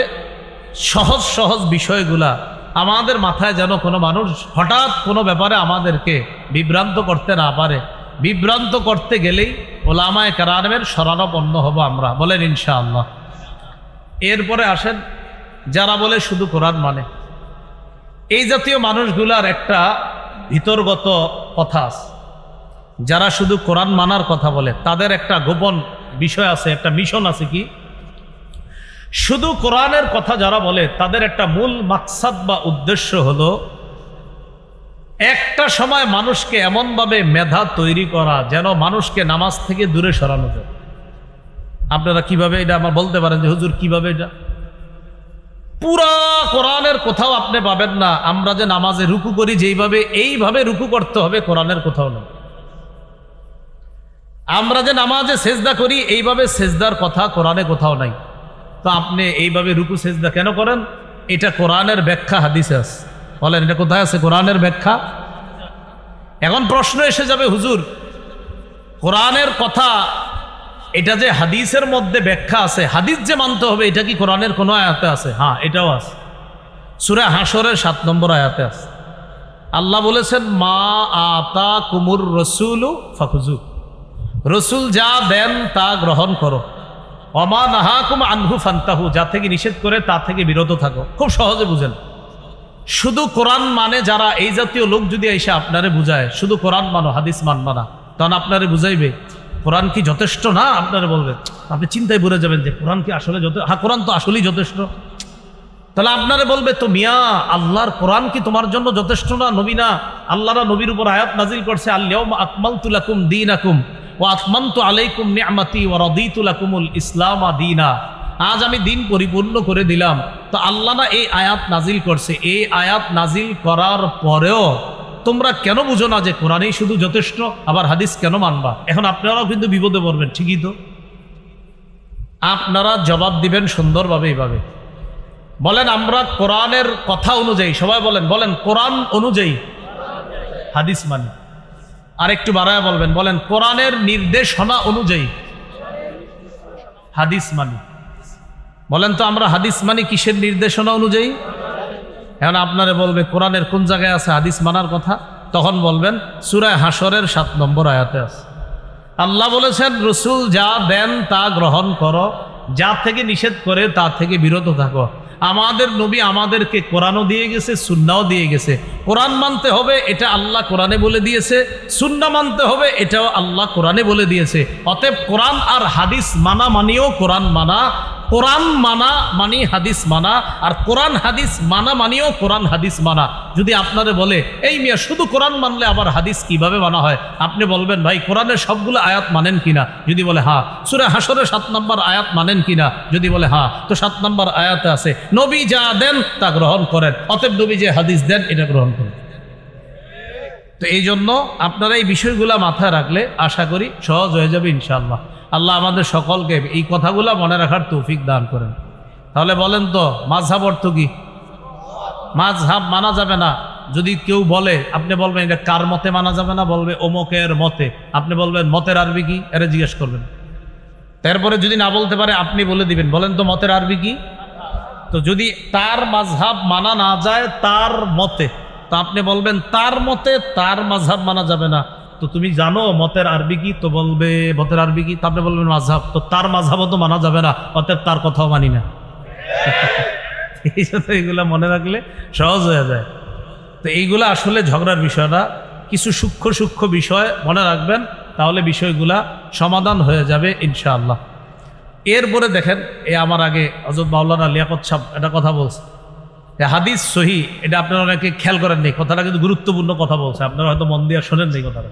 সহজ সহজ বিষয়গুলা আমাদের মাথায় যেন কোনো মানুষ হঠাৎ কোনো ব্যাপারে আমাদেরকে বিভ্রান্ত করতে না পারে। বিভ্রান্ত করতে গেলেই ওলামায়ে কেরামের শরণাপন্ন হব আমরা, বলেন ইনশাআল্লাহ। এরপরে আসেন যারা বলে শুধু কোরআন মানে, এই জাতীয় মানুষগুলার একটা ভিতরগত কথা আছে। যারা শুধু কোরআন মানার কথা বলে তাদের একটা গোপন বিষয় আছে, একটা মিশন আছে। কি? শুধু কোরআনের কথা যারা বলে তাদের একটা মূল মাকসাদ বা উদ্দেশ্য হলো একটা সময় মানুষকে এমনভাবে মেধা তৈরি করা যেন মানুষকে নামাজ থেকে দূরে সরানো যায়। আপনারা কিভাবে এটা আমার বলতে পারেন যে হুজুর কিভাবে? এটা পুরা কোরআনের কোথাও আপনি পাবেন না আমরা যে নামাজে রুকু করি যেইভাবে এইভাবে রুকু করতে হবে, কোরআনের কোথাও নেই। আমরা যে নামাজে সেজদা করি এইভাবে সেজদার কথা কোরআনে কোথাও নাই। তো আপনি এইভাবে রুকু সেজদা কেন করেন? এটা কোরআনের ব্যাখ্যা হাদিসে আছে। বলেন এটা কোথায় আছে? কোরআনের ব্যাখ্যা। এখন প্রশ্ন এসে যাবে হুজুর কোরআনের কথা এটা যে হাদিসের মধ্যে ব্যাখ্যা আছে, হাদিস যে মানতে হবে এটা কি কোরআনের কোনো আয়াতে আছে? হ্যাঁ, এটাও আছে। সূরা হাশরের ৭ নম্বর আয়াতে আছে। আল্লাহ বলেছেন মা আতা কুমুর রসুলু ফাখুজু, রসুল যা দেন তা গ্রহণ করো, অমা নাহাকুম আনহু ফান্তাহু, যা থেকে নিষেধ করে তা থেকে বিরত থাকো। খুব সহজে বুঝেন। শুধু কোরআন মানে যারা এই জাতীয় লোক যদি এসে আপনারে বুঝায় শুধু কোরআন মানো হাদিস মানবা না, তখন আপনারে বুঝাইবে কোরআন কি যথেষ্ট না, আপনারা বলবেন, আপনি চিন্তায় পড়ে যাবেন যে কোরআন কি আসলে হ্যাঁ কোরআন তো আসলেই যথেষ্ট। তাহলে আপনারা বলবে তো মিয়া আল্লাহর কোরআন কি তোমার জন্য যথেষ্ট না? নবী না, আল্লাহরা নবীর উপর আয়াত নাজিল করছে আল-ইয়াউমা আকমালতু লাকুম দীনাকুম ওয়া আতমামতু আলাইকুম নি'মাতি ওয়া রাদিতু লাকুমুল ইসলামা দীনা, আজ আমি দিন পরিপূর্ণ করে দিলাম। তো আল্লাহ না এই আয়াত নাজিল করছে, এই আয়াত নাজিল করার পরেও তোমরা কেন বুঝো না যে কোরআনই শুধু যথেষ্ট, আবার হাদিস কেন মানবা? এখন আপনারাও কিন্তু বিপদে পড়বেন। ঠিকই তো, আপনারা জবাব দিবেন সুন্দরভাবে এইভাবে বলেন আমরা কোরআনের কথা অনুযায়ী, সবাই বলেন বলেন কোরআন অনুযায়ী হাদিস মানি। আর একটু বাড়ায় বলবেন, বলেন কোরআনের নির্দেশনা অনুযায়ী হাদিস মানি। বলেন তো আমরা হাদিস মানি কিসের নির্দেশনা অনুযায়ী? এখন আপনারা বলবে কোরআনের কোন জায়গায় আছে হাদিস মানার কথা? তখন বলবেন সূরা হাশরের ৭ নম্বর আয়াতে আছে। আল্লাহ বলেছেন রসুল যা দেন তা গ্রহণ করো, যা থেকে নিষেধ করে তা থেকে বিরত থাকো। আমাদের নবী আমাদেরকে কোরআনও দিয়ে গেছে, সুন্নাও দিয়ে গেছে। কোরআন মানতে হবে, এটা আল্লাহ কোরআনে বলে দিয়েছে। সুন্নাহ মানতে হবে, এটাও আল্লাহ কোরআনে বলে দিয়েছে। অতএব কোরআন আর হাদিস মানা মানিও কোরআন মানা, কোরআন মানা মানি হাদিস মানা, আর কোরআন হাদিস মানা মানিও কোরআন হাদিস মানা। যদি আপনারে বলে এই মিয়া শুধু কোরআন মানলে আবার হাদিস কিভাবে মানা হয়, আপনি বলবেন ভাই কোরআনের সবগুলো আয়াত মানেন কিনা? যদি বলে হ্যাঁ। সূরা হাশরের 7 নম্বর আয়াত মানেন কিনা? যদি বলে হ্যাঁ, তো 7 নম্বর আয়াতে আছে নবী যা দেন তা গ্রহণ করেন। অতএব নবী যে হাদিস দেন এটা গ্রহণ করেন। তো এই জন্য আপনারা এই বিষয়গুলো মাথায় রাখলে আশা করি সহজ হয়ে যাবে ইনশাআল্লাহ। আল্লাহ আমাদের সকলকে এই কথাগুলো মনে রাখার তৌফিক দান করেন। তাহলে বলেন তো মাযহাব অর্থ কি? মাযহাব মানা যাবে না। যদি কেউ বলে, আপনি বলবেন এটা কার মতে মানা যাবে না? বলবে অমুকের মতে। আপনি বলবেন মতের আরবি কি? এর জিজ্ঞেস করবেন। তারপরে যদি না বলতে পারে আপনি বলে দিবেন, বলেন তো মতের আরবি কি? তো যদি তার মাযহাব মানা না যায় তার মতে, তো আপনি বলবেন তার মতে তার মাযহাব মানা যাবে না। তো তুমি জানো মতের আরবি কি? তো বলবে মতের আরবি কি? তো আপনি বলবেন মাযহাব। তো তার মাযহাবও তো মানা যাবে না, অতএব তার কথাও মানি না। এই জন্য এইগুলা মনে রাখলে সহজ হয়ে যায়। তো এইগুলা আসলে ঝগড়ার বিষয় না, কিছু সূক্ষ্ম সূক্ষ্ম বিষয় মনে রাখবেন, তাহলে বিষয়গুলা সমাধান হয়ে যাবে ইনশাআল্লাহ। এরপরে দেখেন, আমার আগে হযরত মাওলানা লিয়াকত সাহেব একটা কথা বলছে, হাদিস সহি। এটা আপনারা অনেকে খেয়াল করেননি, কথাটা কিন্তু গুরুত্বপূর্ণ কথা বলছে, আপনারা হয়তো মন দিয়ে শোনেন এই কথাটা,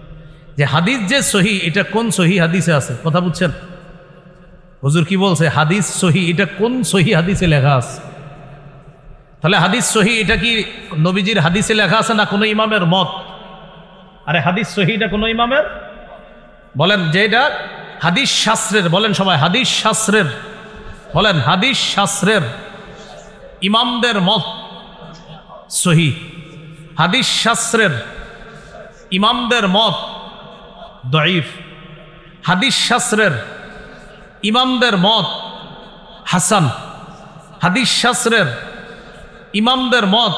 যে হাদিস যে সহি এটা কোন সহি হাদিসে আছে? কথা বুঝছেন? হুজুর কি বলছে? হাদিস সহি এটা কোন সহি হাদিসে লেখা আছে? তাহলে হাদিস সহি এটা কি নবীজির হাদিসে লেখা আছে না কোনো ইমামের মত? আরে হাদিস সহি এটা কোনো ইমামের, বলেন যে এটা হাদিস শাস্ত্রের, বলেন সবাই হাদিস শাস্ত্রের, বলেন হাদিস শাস্ত্রের ইমামদের মত সহি। হাদিস শাস্ত্রের ইমামদের মত দঈফ। হাদিস শাস্ত্রের ইমামদের মত হাসান। হাদিস শাস্ত্রের ইমামদের মত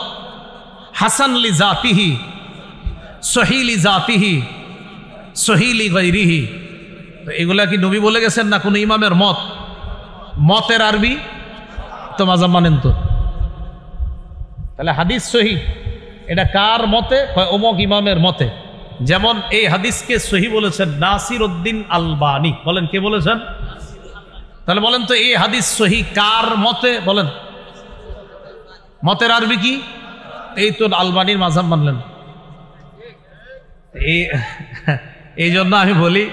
হাসান লি জাতিহি, সহি লি জাতিহি, সহি লি গায়রিহি। তো এগুলা কি নবী বলে গেছেন না কোনো ইমামের মত? মতের আরবি তো মাযহাব মানেন তো। তাহলে হাদিস সহি এটা কার মতে? অমুক ইমামের মতে। যেমন এই হাদিসকে সহি বলেছেন নাসিরউদ্দিন আলবানী। বলেন কে বলেছেন? তাহলে বলেন তো এই হাদিস সহি কার মতে? বলেন মতের আরবি কি? এই তো আলবানীর মাযহাব মানলেন। এই জন্য আমি বলি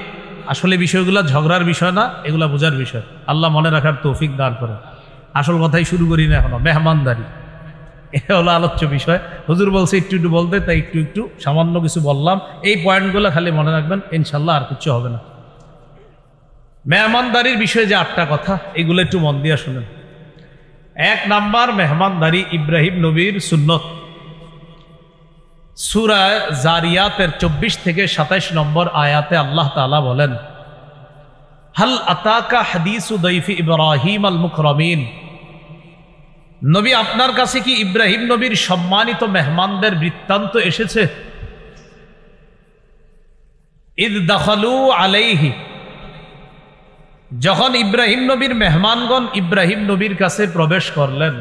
আসলে বিষয়গুলো ঝগড়ার বিষয় না, এগুলা বোঝার বিষয়। আল্লাহ মনে রাখার তৌফিক দান করেন। আসল কথাই শুরু করি না এখনো, মেহমানদারি এটা হলো আলোচ্য বিষয়। হুজুর বলছে একটু একটু বলতে, তাই একটু একটু সামান্য কিছু বললাম। এই পয়েন্টগুলো খালি মনে রাখবেন, ইনশাল্লাহ আর কিছু হবে না। মেহমানদারির বিষয়ে যে 8টা কথা, এগুলো একটু মন দিয়ে শুনেন। 1 নাম্বার, মেহমানদারি ইব্রাহিম নবীর সুন্নত। সূরা জারিয়াতের 24 থেকে 27 নম্বর আয়াতে আল্লাহ তাআলা বলেন, হাল আতাকা হাদিসু দাইফি ইব্রাহিম আল মুকরামিন। নবী আপনার কাছে কি ইব্রাহিম নবীর সম্মানিত মেহমানদের বৃত্তান্ত এসেছে? ইদ দাখালু আলাইহি, যখন ইব্রাহিম নবীর মেহমানগণ ইব্রাহিম নবীর কাছে প্রবেশ করলেন।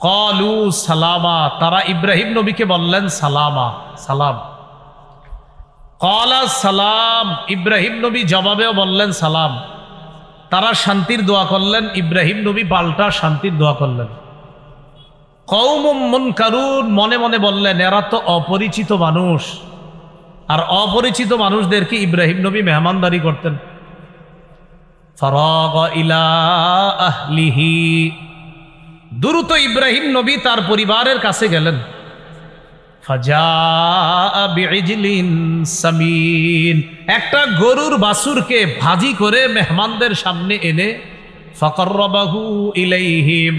ক্বালু সালামা, তারা ইব্রাহিম নবীকে বললেন সালামা, সালাম। ক্বালা সালাম, ইব্রাহিম নবী জবাবেও বললেন সালাম। তারা শান্তির দোয়া করলেন, ইব্রাহিম নবী পাল্টা শান্তির দোয়া করলেন। কওমুম মুনকারুন, মনে মনে বললেন এরা তো অপরিচিত মানুষ। আর অপরিচিত মানুষদেরকে ইব্রাহিম নবী মেহমানদারি করতেন। ফারাগা ইলা আহলিহি, দ্রুত ইব্রাহিম নবী তার পরিবারের কাছে গেলেন। ফাজাআ বিইজলিন সামিন, একটা গরুর বাছুরকে ভাজি করে মেহমানদের সামনে এনে ফাকাররাবাহু ইলাইহিম,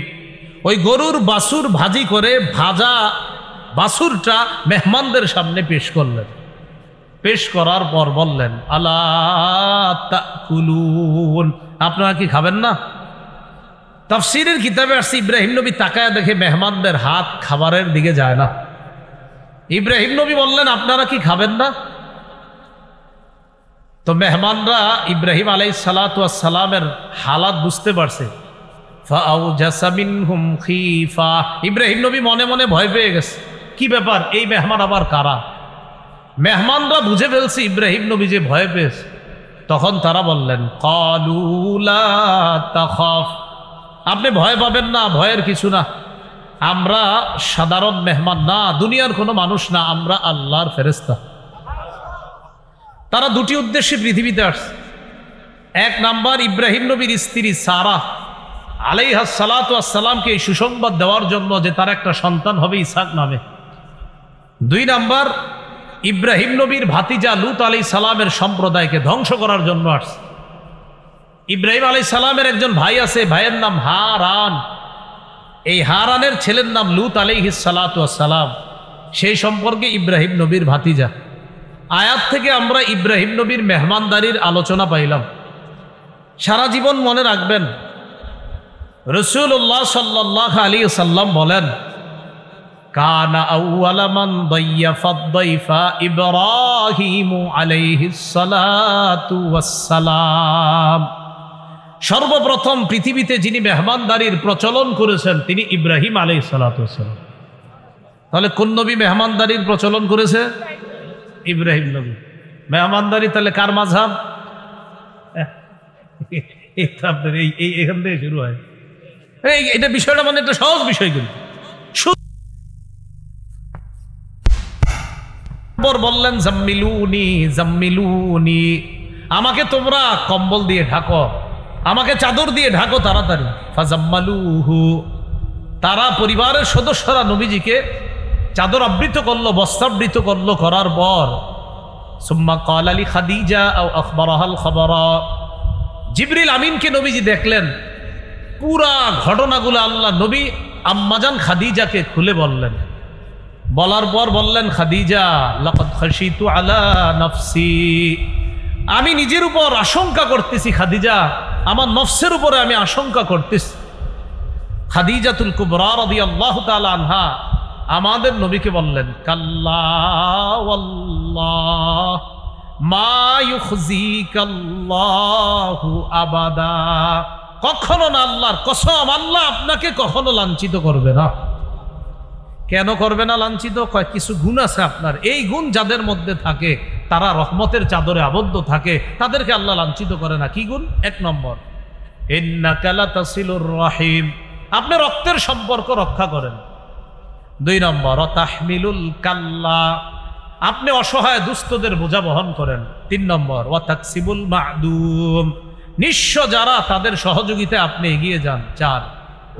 ওই গরুর বাছুর ভাজি করে ভাজা বাছুরটা মেহমানদের সামনে পেশ করলেন। পেশ করার পর বললেন আলা তাকুলুন, আপনারা কি খাবেন না? তাফসীরের কিতাবে আসছে ইব্রাহিম নবী তাকায় দেখে মেহমানদের হাত খাবারের দিকে যায় না। ইব্রাহিম নবী বললেন আপনারা কি খাবেন না? তো মেহমানরা ইব্রাহিম আলাইহিস সালাতু ওয়াস সালামের হালাত বুঝতে পারছে। ফাআউজাসা মিনহুম খীফা, ইব্রাহিম নবী মনে মনে ভয় পেয়ে গেছে, কি ব্যাপার, এই মেহমান আবার কারা? মেহমানরা বুঝে ফেলছে ইব্রাহিম নবী যে ভয় পেয়েছে। তখন তারা বললেন, ক্বালু লা তাখাফ, আপনি ভয় পাবেন না, ভয়ের কিছু না, আমরা সাধারণ মেহমান না, দুনিয়ার কোনো মানুষ না, আমরা আল্লাহর ফেরেশতা। তারা দুটি উদ্দেশ্যে পৃথিবীতে আসছে। এক নাম্বার, ইব্রাহিম নবীর স্ত্রী সারা আলাইহাস সালাতু ওয়াস সালামকে এই সুসংবাদ দেওয়ার জন্য যে তার একটা সন্তান হবে ইসহাক নামে। দুই নাম্বার, ইব্রাহিম নবীর ভাতিজা লূত আলাইহিস সালামের সম্প্রদায়কে ধ্বংস করার জন্য আসছে। ইব্রাহিম আলাইহিস সালামের একজন ভাই আছে, ভাইয়ের নাম হারান। এই হারানের ছেলের নাম লূত আলাইহিস সালাতু ওয়াস সালাম, সেই সম্পর্কে ইব্রাহিম নবীর ভাতিজা। আয়াত থেকে আমরা ইব্রাহিম নবীর মেহমানদারির আলোচনা পাইলাম। সারা জীবন মনে রাখবেন, রাসূলুল্লাহ সাল্লাল্লাহু আলাইহি ওয়াসাল্লাম বলেন, কানা আউওয়ালা মান দাইয়াফাদ দাইফা ইব্রাহিম আলাইহিস সালাতু ওয়াস সালাম, সর্বপ্রথম পৃথিবীতে যিনি মেহমানদারির প্রচলন করেছেন তিনি ইব্রাহিম আলাইহিস সালাতু ওয়াস সালাম। তাহলে কোন নবী মেহমানদারির প্রচলন করেছে? ইব্রাহিম নবী। মেহমানদারি তাহলে কার মাযহাব? এখান থেকে শুরু হয়। এটা বিষয়টা মানে একটা সহজ বিষয়, কিন্তু বললেন জাম্মিলুনি জাম্মিলুনি, আমাকে তোমরা কম্বল দিয়ে ঢাকো, আমাকে চাদর দিয়ে ঢাকো তাড়াতাড়ি। ফাজাম্মালুহু, তারা পরিবারের সদস্যরা নবীজিকে চাদর আবৃত করলো, বস্ত্রাবৃত করলো, করার পর সুম্মা ক্বালা লি খাদিজা আও আখবারাহাল খবরা, জিবরিল আমিনকে নবীজি দেখলেন, পুরা ঘটনাগুলো আল্লাহ নবী আম্মাজান খাদিজাকে খুলে বললেন। বলার পর বললেন, খাদিজা লাকাদ খাশিতু আলা নাফসি, আমি নিজের উপর আশঙ্কা করতেছি খাদিজা, আমার নফসের উপরে আমি আশঙ্কা করতেছি। খাদিজাতুল কুবরা রাদিয়াল্লাহু তাআলা আনহা আমাদের নবীকে বললেন, কাল্লা ওয়াল্লাহ মা ইউখজিকাল্লাহু আবাদা, কখনো না, আল্লাহর কসম, আল্লাহ আপনাকে কখনো লাঞ্ছিত করবে না। কেন করবে না লাঞ্ছিত? কয় কিছু গুণ আছে আপনার, এই গুণ যাদের মধ্যে থাকে তারা রহমতের চাদরে আবদ্ধ থাকে, তাদেরকে আল্লাহ লাঞ্ছিত করে না। কি গুণ? এক নম্বর, ইন্নাকা লাতাসিলুর রাহিম, আপনি রক্তের সম্পর্ক রক্ষা করেন। দুই নম্বর, তাহমিলুল কাল্লা, আপনি অসহায় দুস্থদের বোঝা বহন করেন। তিন নম্বর, ওয়া তাকসিবুল মা'দুম, নিঃস্ব যারা তাদের সহযোগিতায় আপনি এগিয়ে যান। চার,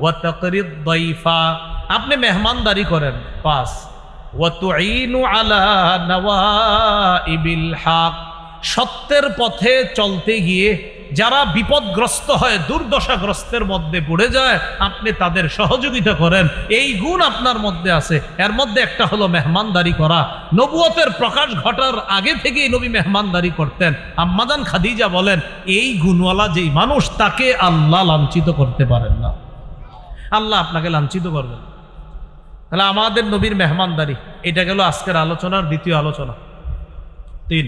ওয়া তাকরিদ দাইফা, আপনি মেহমানদারি করেন। পাঁচ, ওয়া তুঈনু আলা নওয়াইবিল হক, সত্যের পথে চলতে গিয়ে যারা বিপদগ্রস্ত হয়, দুর্দশাগ্রস্তের মধ্যে পড়ে যায়, আপনি তাদের সহযোগিতা করেন। এই গুণ আপনার মধ্যে আছে। এর মধ্যে একটা হলো মেহমানদারি করা। নবুয়তের প্রকাশ ঘটার আগে থেকেই নবী মেহমানদারি করতেন। আম্মাজান খাদিজা বলেন, এই গুণওয়ালা যেই মানুষ, তাকে আল্লাহ লাঞ্ছিত করতে পারেন না, আল্লাহ আপনাকে লাঞ্ছিত করবেন। তাহলে আমাদের নবীর মেহমানদারি, এটা গেল আজকের আলোচনার দ্বিতীয় আলোচনা। তিন,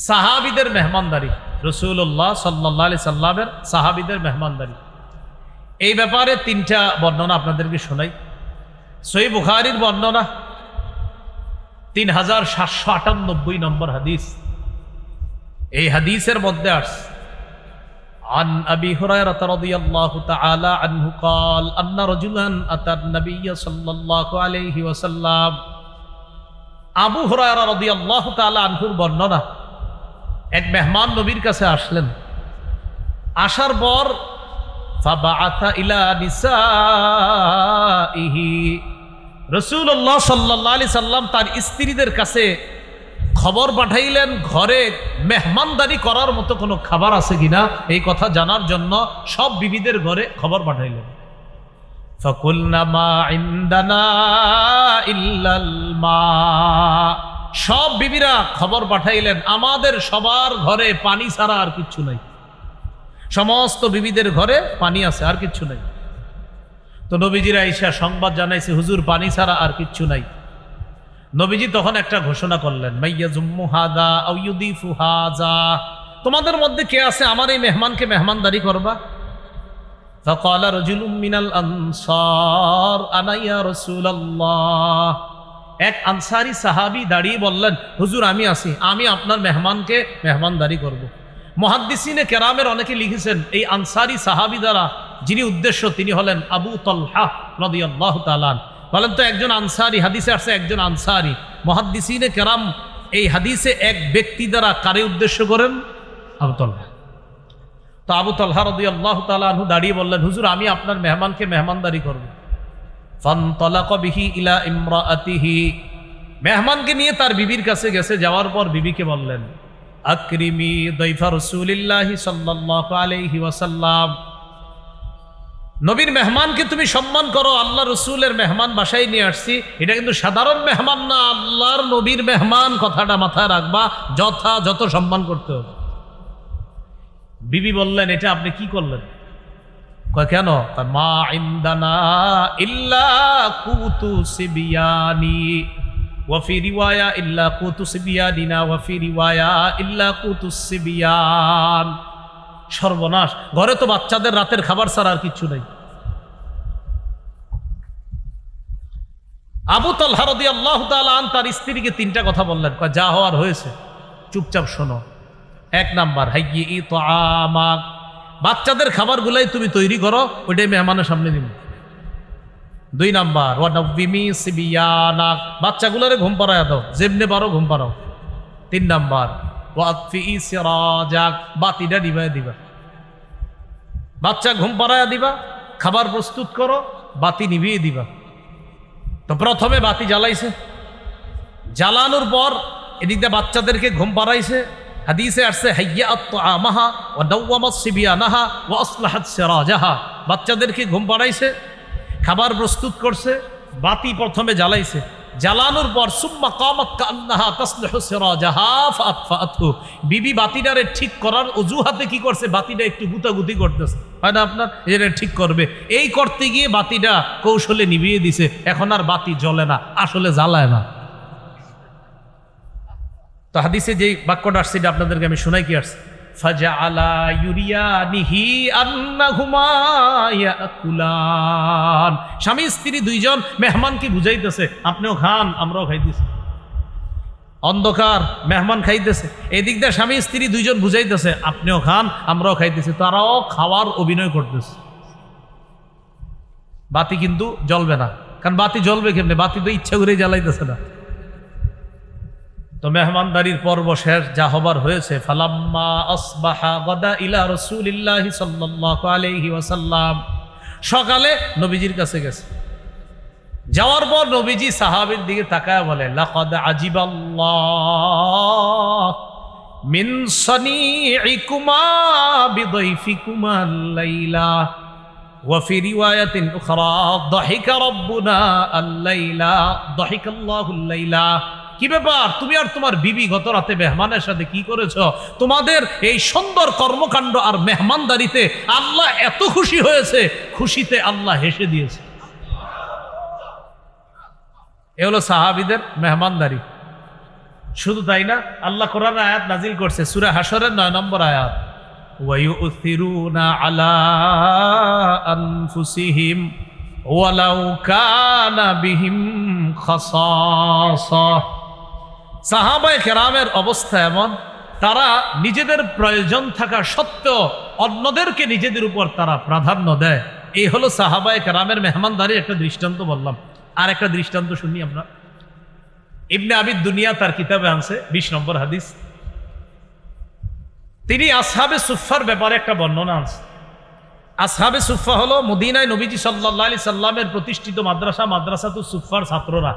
সাহাবীদের মেহমানদারি, রাসূলুল্লাহ সাল্লাল্লাহু আলাইহি সাল্লামের সাহাবীদের মেহমানদারি। এই ব্যাপারে তিনটা বর্ণনা আপনাদেরকে শোনাই। সহিহ বুখারীর বর্ণনা 3798 নম্বর হাদিস। এই হাদিসের মধ্যে আসছে, عن أبي هريرة رضي الله تعالى عنه قال أن رجلا أتى النبي صلى الله عليه وسلم, আবু হুরায়রা রাদিয়াল্লাহু তাআলা আনহুর বর্ণনা, এক মেহমান নবীর কাছে আসলেন। আসার পর ফাবাআথা ইলা নিসাইহি, রাসূলুল্লাহ সাল্লাল্লাহু আলাইহি সাল্লাম তার স্ত্রীদের কাছে খবর পাঠাইলেন, ঘরে মেহমানদারি করার মতো কোনো খাবার আছে কিনা এই কথা জানার জন্য সব বিবিদের ঘরে খবর পাঠাইলেন। ফাকুলনা মা ইনদানা ইল্লাল মা, সব বিবিরা খবর পাঠাইলেন, আমাদের সবার ঘরে পানি ছাড়া আর কিচ্ছু নাই। সমস্ত বিবিদের ঘরে পানি আছে, আর কিচ্ছু নাই। তো নবীজিরা আইসা সংবাদ জানাইছে, হুজুর পানি ছাড়া আর কিচ্ছু নাই। নবীজি তখন একটা ঘোষণা করলেন, মাইয়াজুম্মু হাদা আও ইউদিফু হাযা, তোমাদের মধ্যে কে আছে আমার এই মেহমানকে মেহমানদারি করবা? ফাকালা রাজুলুম মিনাল আনসার আনা ইয়া রাসূলুল্লাহ, এক আনসারী সাহাবী দাঁড়িয়ে বললেন, হুজুর আমি আছি, আমি আপনার মেহমানকে মেহমানদারি করব। মুহাদ্দিসিনে কেরামের অনেকে লিখেছেন এই আনসারী সাহাবী দ্বারা যিনি উদ্দেশ্য তিনি হলেন আবু তালহা রাদিয়াল্লাহু তাআলা। বলেন তো একজন আনসারী, হাদিসে আসছে একজন আনসারী। মুহাদ্দিসিনে কেরাম এই হাদিসে এক ব্যক্তি দ্বারা কারে উদ্দেশ্য করেন? আবু তালহা। তো আবু তালহা রাদিয়াল্লাহু তাআলা আনহু দাঁড়িয়ে বললেন, হুজুর আমি আপনার মেহমানকে মেহমানদারি করব। ফানতালাকা বিহি ইলা ইমরাআতিহি, মেহমানকে নিয়ে তার বিবির কাছে গেছে। যাওয়ার পর বিবিকে বললেন, আকরিমি দাইফা রাসূলিল্লাহি সাল্লাল্লাহু আলাইহি ওয়াসাল্লাম, নবীর মেহমানকে তুমি সম্মান করো। আল্লাহ রসুলের মেহমান বাসায় নিয়ে আসছি, এটা কিন্তু সাধারণ মেহমান না, আল্লাহর নবীর মেহমান, কথাটা মাথায় রাখবা, যথাযথ সম্মান করতে হবে। বিবি বললেন, এটা আপনি কি করলেন? কেন? মা ইনদানা ইল্লা কুতু সিবিয়ানি ওয়া ফি রিওয়ায়া ইল্লা কুতু সিবিয়ানিনা ওয়া ফি রিওয়ায়া ইল্লা কুতু সিবিয়ান। সর্বনাশ, ঘরে তো বাচ্চাদের রাতের খাবার ছাড়া আর কিছু নাই। আবু তালহা রাদিয়াল্লাহু তাআলা আন তার স্ত্রীকে তিনটা কথা বললেন, যা হওয়ার হয়েছে চুপচাপ শোনো। এক নাম্বার, হাইয়্যি তাআমাক, বাচ্চাদের খাবারগুলাই তুমি তৈরি করো, ওইটাই মেহমানের সামনে দিন। দুই নাম্বার, ওয়া নাওয়িমি সিবিয়ানাক, বাচ্চাগুলোরে ঘুম পাড়ায় দাও, যেমনে পারো ঘুম পাড়াও। তিন নাম্বার, ওয়া আতফি সিরাজাক, বাতিটা নিভায় দিবা। বাচ্চা ঘুম পাড়ায় দিবা, খাবার প্রস্তুত করো, বাতি নিভিয়ে দিবা। তো প্রথমে বাতি জ্বালাইছে, জ্বালানোর পর এদিক দিয়ে বাচ্চাদেরকে ঘুম পাড়াইছে। হাদিসে আসছে হাইয়াত তাআমাহা ওয়া নাওয়ামাত সিবিয়ানাহা ওয়া আসলাহাত সিরাজাহা, বাচ্চাদেরকে ঘুম পাড়াইছে, খাবার প্রস্তুত করছে, বাতি প্রথমে জ্বালাইছে, জ্বালানোর পর সুম্মা কামাত কান্নাহা তাসলিহু সিরাজাহা ফাআতফাআতহু, বিবি বাতিটারে ঠিক করার অজুহাতে কি করছে? বাতিটা একটু গুতাগুতি করতেছে, হয় না আপনার, এটা ঠিক করবে, এই করতে গিয়ে বাতিটা কৌশলে নিভিয়ে দিছে। এখন আর বাতি জ্বলে না, আসলে জ্বালায় না। তো হাদিসে যেই বাক্যটা আসছে এটা আপনাদেরকে আমি শোনাই কি আসছে, ফাজআলা ইউরিয়ানিহি আন্নাহুমা ইয়াকুলান, স্বামী স্ত্রী দুইজন মেহমানকে বুঝাইতেছে, আপনিও খান আমরাও খাইতেছি। অন্ধকার, মেহমান খাইতেছে, এদিক দিয়ে স্বামী স্ত্রী দুইজন বুঝাইতেছে, আপনিও খান আমরাও খাইতেছি, তারাও খাওয়ার অভিনয় করতেছে। বাতি কিন্তু জ্বলবে না, কারণ বাতি জ্বলবে কেমনে? বাতি তো ইচ্ছা করে জ্বালাইতেছে না। তো মেহমানদারির পর্ব শেষ, যা হবার হয়েছে। ফালাম্মা আসবাহা গাদা ইলা রাসূলিল্লাহি সাল্লাল্লাহু আলাইহি ওয়াসাল্লাম, সকালে নবীজির কাছে গেছে। যাওয়ার পর নবীজি সাহাবীর দিকে তাকায় বলে, লাকাদ আজিবাল্লাহ মিন সানিইকুমা বিদাইফিকুমা আল-লাইলা ওয়া ফি রিওয়ায়াতিন উখরা দাহিকা রাব্বুনা আল-লাইলা দাহিকাল্লাহু আল-লাইলা। কি ব্যাপার, তুমি আর তোমার বিবি গত রাতে মেহমানের সাথে কি করেছ? তোমাদের এই সুন্দর কর্মকাণ্ড আর মেহমানদারিতে আল্লাহ এত খুশি হয়েছে, খুশিতে আল্লাহ হেসে দিয়েছে। এ হলো সাহাবীদের মেহমানদারি। শুধু তাই না, আল্লাহ কোরআনে আয়াত নাজিল করছে, সূরা হাশরের 9 নম্বর আয়াত, ওয়া ইউথিরুনা আলা আনফুসিহিম ওয়ালাউ কানা বিহিম খাসাসা। সাহাবায়ে কেরামের অবস্থা এমন, তারা নিজেদের প্রয়োজন থাকা সত্ত্বেও অন্যদেরকে নিজেদের উপর তারা প্রাধান্য দেয়। এই হলো সাহাবায়ে কেরামের মেহমানদারির একটা দৃষ্টান্ত বললাম। আর একটা দৃষ্টান্ত শুনি আমরা। ইবনে আবি দুনিয়া তার কিতাবে আনছে 20 নম্বর হাদিস, তিনি আসহাবে সুফফার ব্যাপারে একটা বর্ণনা আনছে। আসহাবে সুফফা হলো মদিনায় নবীজি সাল্লাল্লাহু আলাইহি সাল্লামের প্রতিষ্ঠিত মাদ্রাসা, মাদ্রাসাতুস সুফফার ছাত্ররা,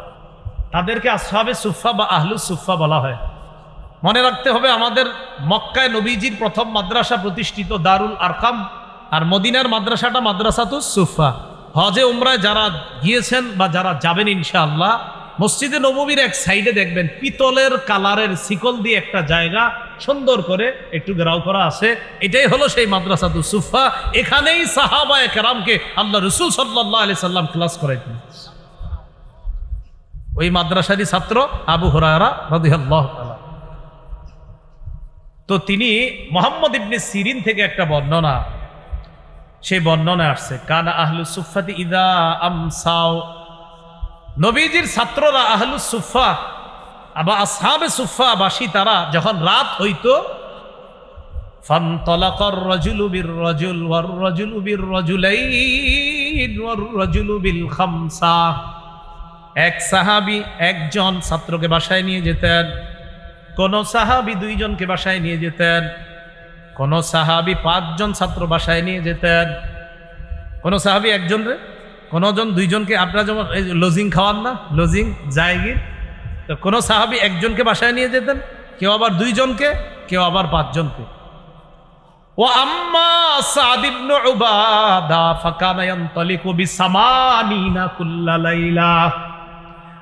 তাদেরকে আসহাবে সুফফা বা আহলুস সুফফা বলা হয়। মনে রাখতে হবে, আমাদের মক্কায় নবীজির প্রথম মাদ্রাসা প্রতিষ্ঠিত দারুল আরকাম, আর মদিনার মাদ্রাসাটা মাদ্রাসাতুস সুফফা। হজে উমরায় যারা গিয়েছেন বা যারা যাবেন ইনশাআল্লাহ, মসজিদে নববীর এক সাইডে দেখবেন পিতলের কালারের শিকল দিয়ে একটা জায়গা সুন্দর করে একটু ঘেরাও করা আছে, এটাই হলো সেই মাদ্রাসাতুস সুফফা। এখানেই সাহাবায়ে কেরামকে আল্লাহ রাসূল সাল্লাল্লাহু আলাইহি সাল্লাম ক্লাস করাইতেন। ওই মাদ্রাসারই ছাত্র আবু হুরায়রা রাদিয়াল্লাহু তাআলা। তো তিনি মুহাম্মদ ইবনে সিরিন থেকে একটা বর্ণনা, সেই বর্ণনা আসছে কানা আহলুস সুফফাতি ইযা আমসাও, নবীজির ছাত্ররা আহলুস সুফফা বা আসহাবে সুফফাবাসী তারা যখন রাত হইতো ফানতালাকার রাজুলু বির রাজুল ওয়ার রাজুলু বির রাজুলাইন ওয়ার রাজুলু বিল খামসা, এক সাহাবী একজন ছাত্রকে বাসায় নিয়ে যেতেন, কোন সাহাবী দুইজনকে বাসায় নিয়ে যেতেন, কোন সাহাবী পাঁচজন ছাত্র বাসায় নিয়ে যেতেন, কোন সাহাবী একজনরে, কোনজন দুইজনকে। আপনারা যেমন লজিং খাওয়ান না, লজিং জায়গির, তো কোন সাহাবী একজনকে বাসায় নিয়ে যেতেন, কেউ আবার দুইজনকে, কেউ আবার পাঁচজনকে। ও আম্মা সাদ ইবনে উবাদা ফাকানা ইয়ানতালিকু বিসামানিনা কুল্লা লাইলা,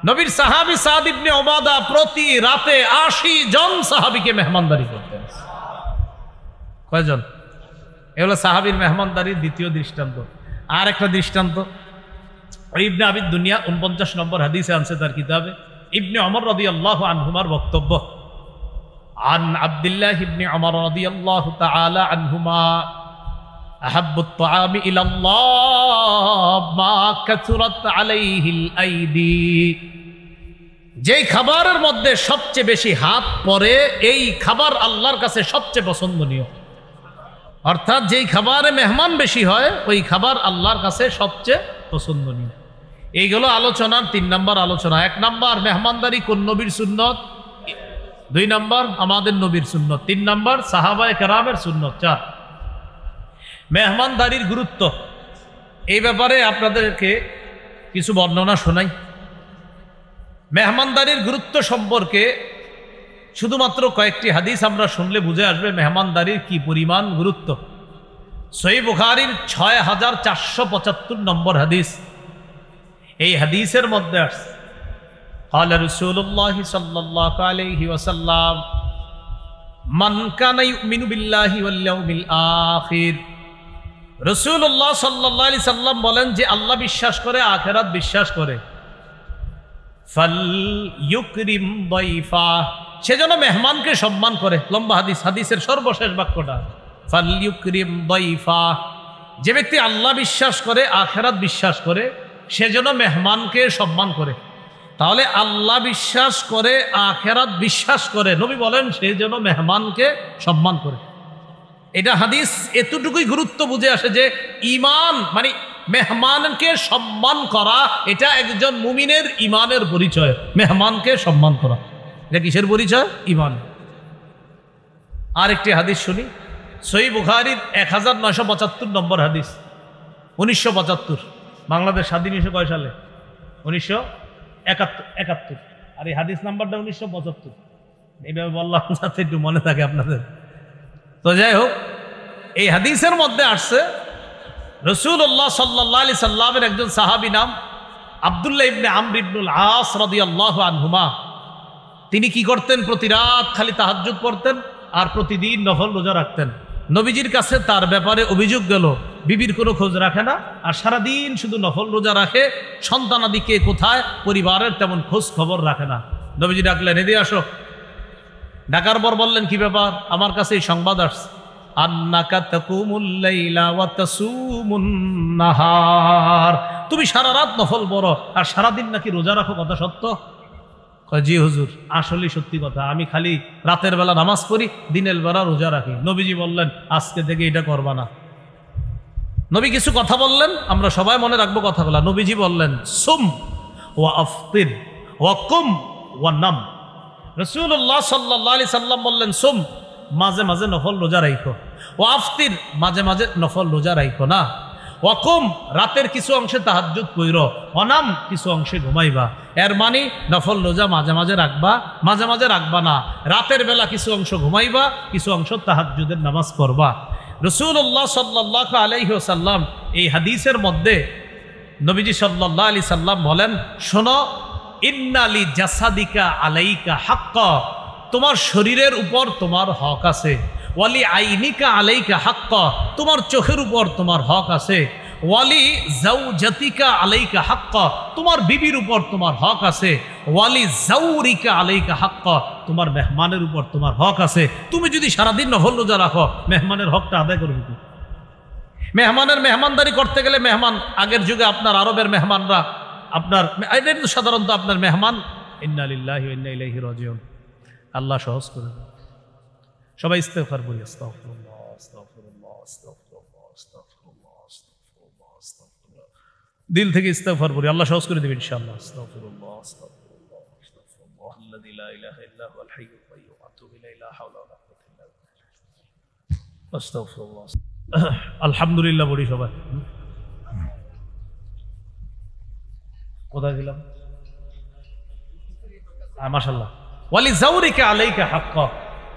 নবীর সাহাবী সাদ ইবনে উবাদা প্রতি রাতে ৮০ জন সাহাবীকে মেহমানদারি করতেন। কয়জন? এগুলো সাহাবীর মেহমানদারির দ্বিতীয় দৃষ্টান্ত। আর একটা দৃষ্টান্ত ইবনে আবি দুনিয়া ৪৯ নম্বর হাদিসে আনছে তার কিতাবে, ইবনে ওমর রাদিয়াল্লাহু আনহুমার বক্তব্য, আন আব্দুল্লাহ ইবনে ওমর রাদিয়াল্লাহু তাআলা আনহুমা আহাব্বুত তাআমি ইলাল্লাহ মা কাসুরাত আলাইহিল আইদি, যেই খাবারের মধ্যে সবচেয়ে বেশি হাত পড়ে এই খাবার আল্লাহর কাছে সবচেয়ে পছন্দনীয়। অর্থাৎ যেই খাবারে মেহমান বেশি হয় ওই খাবার আল্লাহর কাছে সবচেয়ে পছন্দনীয়। এইগুলো আলোচনার ৩ নম্বর আলোচনা। ১ নম্বর মেহমানদারি কোন নবীর সুন্নত, ২ নম্বর আমাদের নবীর সুন্নত, ৩ নম্বর সাহাবায়ে কেরামের সুন্নত। ৪ মেহমানদারির গুরুত্ব। এই ব্যাপারে আপনাদেরকে কিছু বর্ণনা শোনাই। মেহমানদারির গুরুত্ব সম্পর্কে শুধুমাত্র কয়েকটি হাদিস আমরা শুনলে বুঝে আসবে মেহমানদারির কি পরিমাণ গুরুত্ব। সহিহ বুখারীর ৬৪৭৫ নম্বর হাদিস, এই হাদিসের মধ্যে আসছে قال رسول الله صلى الله عليه وسلم من كان يؤمن بالله واليوم الآخر, রাসূলুল্লাহ সাল্লাল্লাহু আলাইহি সাল্লাম বলেন যে আল্লাহ বিশ্বাস করে, আখিরাত বিশ্বাস করে, ফাল ইউকরিম দাইফা, সেজন্য মেহমানকে সম্মান করে। লম্বা হাদিস, হাদিসের সর্বশেষ বাক্যটা ফাল ইউকরিম দাইফা, যে ব্যক্তি আল্লাহ বিশ্বাস করে, আখিরাত বিশ্বাস করে, সেজন্য মেহমানকে সম্মান করে। তাহলে আল্লাহ বিশ্বাস করে, আখিরাত বিশ্বাস করে, নবী বলেন সেজন্য মেহমানকে সম্মান করে। এটা হাদিস এতটুকুই গুরুত্ব বুঝে আসে যে ঈমান মানে মেহমানকে সম্মান করা, এটা একজন মুমিনের ঈমানের পরিচয়। মেহমানকে সম্মান করা এটা কিসের পরিচয়? ঈমান। আরেকটি হাদিস শুনি, সহিহ বুখারীর ১৯৭৫ নম্বর হাদিস, ১৯৭৫, বাংলাদেশ স্বাধীন হয়েছে কয় সালে? ১৯৭১। আর এই হাদিস নাম্বারটা ১৯৭৫। এইভাবে বললাম যাতে একটু মনে থাকে আপনাদের। তো যাই হোক, এই হাদিসের মধ্যে আসছে রাসূলুল্লাহ সাল্লাল্লাহু আলাইহি সাল্লামের একজন সাহাবী নাম আব্দুল্লাহ ইবনে আমর ইবনুল আস রাদিয়াল্লাহু আনহুমা, তিনি কি করতেন? প্রতি রাত খালি তাহাজ্জুদ পড়তেন আর প্রতিদিন নফল রোজা রাখতেন। নবীজির কাছে তার ব্যাপারে অভিযোগ গেল, বিবির কোনো খোঁজ রাখে না আর সারাদিন শুধু নফল রোজা রাখে, সন্তানাদি কে কোথায়, পরিবারের তেমন খোঁজ খবর রাখে না। নবীজি ডাকলেন, এদিকে আসো। ডাকার পর বললেন, কি ব্যাপার? আমার কাছে এই সংবাদ আসছে, আন্নাকা তাকুমুল লাইলা ওয়া তাসুমুন নাহার, তুমি সারা রাত নফল পড়ো আর সারাদিন নাকি রোজা রাখো, কথা সত্য? জি হুজুর, আসলেই সত্যি কথা, আমি খালি রাতের বেলা নামাজ পড়ি, দিনের বেলা রোজা রাখি। নবীজি বললেন, আজকে থেকে এটা করবা না। নবী কিছু কথা বললেন, আমরা সবাই মনে রাখবো কথাগুলা। নবীজি বললেন, সুম ওয়া আফতির ওয়া কুম ওয়া নাম। রাসূলুল্লাহ সাল্লাল্লাহু আলাইহি সাল্লাম বললেন, সুম, মাঝে মাঝে নফল রোজা রাখো, ওয়া আফতির, মাঝে মাঝে নফল রোজা রাখো না, ওয়া কুম, রাতের কিছু অংশে তাহাজ্জুদ পড়ো, অনাম, কিছু অংশে ঘুমাইবা। এর মানে নফল রোজা মাঝে মাঝে রাখবা, মাঝে মাঝে রাখবা না। রাতের বেলা কিছু অংশ ঘুমাইবা, কিছু অংশ তাহাজ্জুদের নামাজ পড়বা। রাসূলুল্লাহ সাল্লাল্লাহু আলাইহি ওয়াসাল্লাম এই হাদিসের মধ্যে নবীজি সাল্লাল্লাহু আলাইহি সাল্লাম বলেন, শোনো, ইন্নালি জাসাদিকা আলাইকা হাক্কা, তোমার শরীরের উপর তোমার হক আছে। ওয়ালি আইনিকা আলাইকা হাক্কা, তোমার চোখের উপর তোমার হক আছে। ওয়ালি জাওজাতিকা আলাইকা হাক্কা, তোমার বিবির উপর তোমার হক আছে। ওয়ালি জাউরিকা আলাইকা হাক্কা, তোমার মেহমানের উপর তোমার হক আছে। তুমি যদি সারাদিন নফল রোজা রাখো, মেহমানের হকটা আদায় করবে কি? মেহমানের মেহমানদারি করতে গেলে মেহমান আগের যুগে আপনার আরবের মেহমানরা আপনার এটাই তো সাধারণত আপনার মেহমান। ইন্না লিল্লাহি ওয়া ইন্না ইলাইহি রাজিউন। আল্লাহ সহজ করে দেন। সবাই ইস্তেগফার করি, আস্তাগফিরুল্লাহ আস্তাগফিরুল্লাহ আস্তাগফিরুল্লাহ আস্তাগফিরুল্লাহ আস্তাগফিরুল্লাহ আস্তাগফিরুল্লাহ। দিল থেকে ইস্তেগফার করি, আল্লাহ সহজ করে দেবেন ইনশাআল্লাহ। আস্তাগফিরুল্লাহ আস্তাগফিরুল্লাহ আস্তাগফিরুল্লাহ আল্লাযী লা ইলাহা ইল্লা হুয়াল হাইয়ুল কাইয়্যুম ওয়া আতুবু ইলাইহি লা হাওলা ওয়া লা কুওয়াতা ইল্লা বিল্লাহ। আস্তাগফিরুল্লাহ। আলহামদুলিল্লাহ বলি সবাই। কোথায় দিলাম? মাশাআল্লাহ। ওয়ালি যাওরিকা আলাইকা হাক্কা,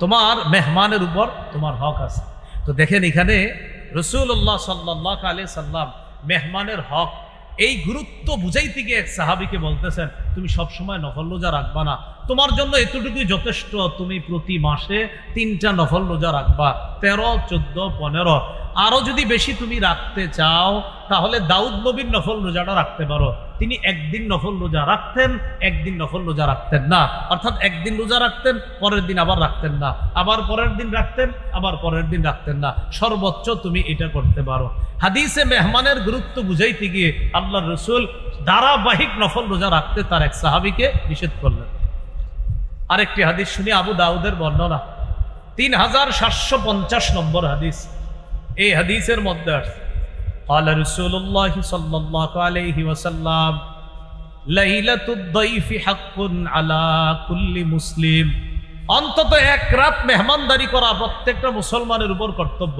তোমার মেহমানের উপর তোমার হক আছে। তো দেখেন এখানে রাসূলুল্লাহ সাল্লাল্লাহু আলাইহি সাল্লাম মেহমানের হক এই গুরুত্ব বুঝাইতে গিয়ে এক সাহাবীকে বলতেছেন, তুমি সব সময় নফল রোজা রাখবা না, তোমার জন্য এতটুকুই যথেষ্ট, তুমি প্রতি মাসে 3টা নফল রোজা রাখবা, 13, 14, 15। আরো যদি বেশি তুমি রাখতে চাও তাহলে দাউদ নবীর নফল রোজাটা রাখতে পারো। তিনি একদিন নফল রোজা রাখতেন, একদিন নফল রোজা রাখতেন না, অর্থাৎ একদিন রোজা রাখতেন, পরের দিন আবার রাখতেন না, আবার পরের দিন রাখতেন, আবার পরের দিন রাখতেন না। সর্বোচ্চ তুমি এটা করতে পারো। হাদিসে মেহমানের গুরুত্ব বুঝাইতে গিয়ে আল্লাহর রাসূল ধারাবাহিক নফল রোজা রাখতে তার এক সাহাবীকে নিষেধ করলেন। আরেকটি হাদিস শুনি, আবু দাউদের বর্ণনা, 3750 নম্বর হাদিস। এই হাদিসের মধ্যে আছে, قال رسول الله صلى الله عليه وسلم ليلة الضيف حق على كل مسلم। অন্তত এক রাত মেহমানদারি করা প্রত্যেকটা মুসলমানের উপর কর্তব্য।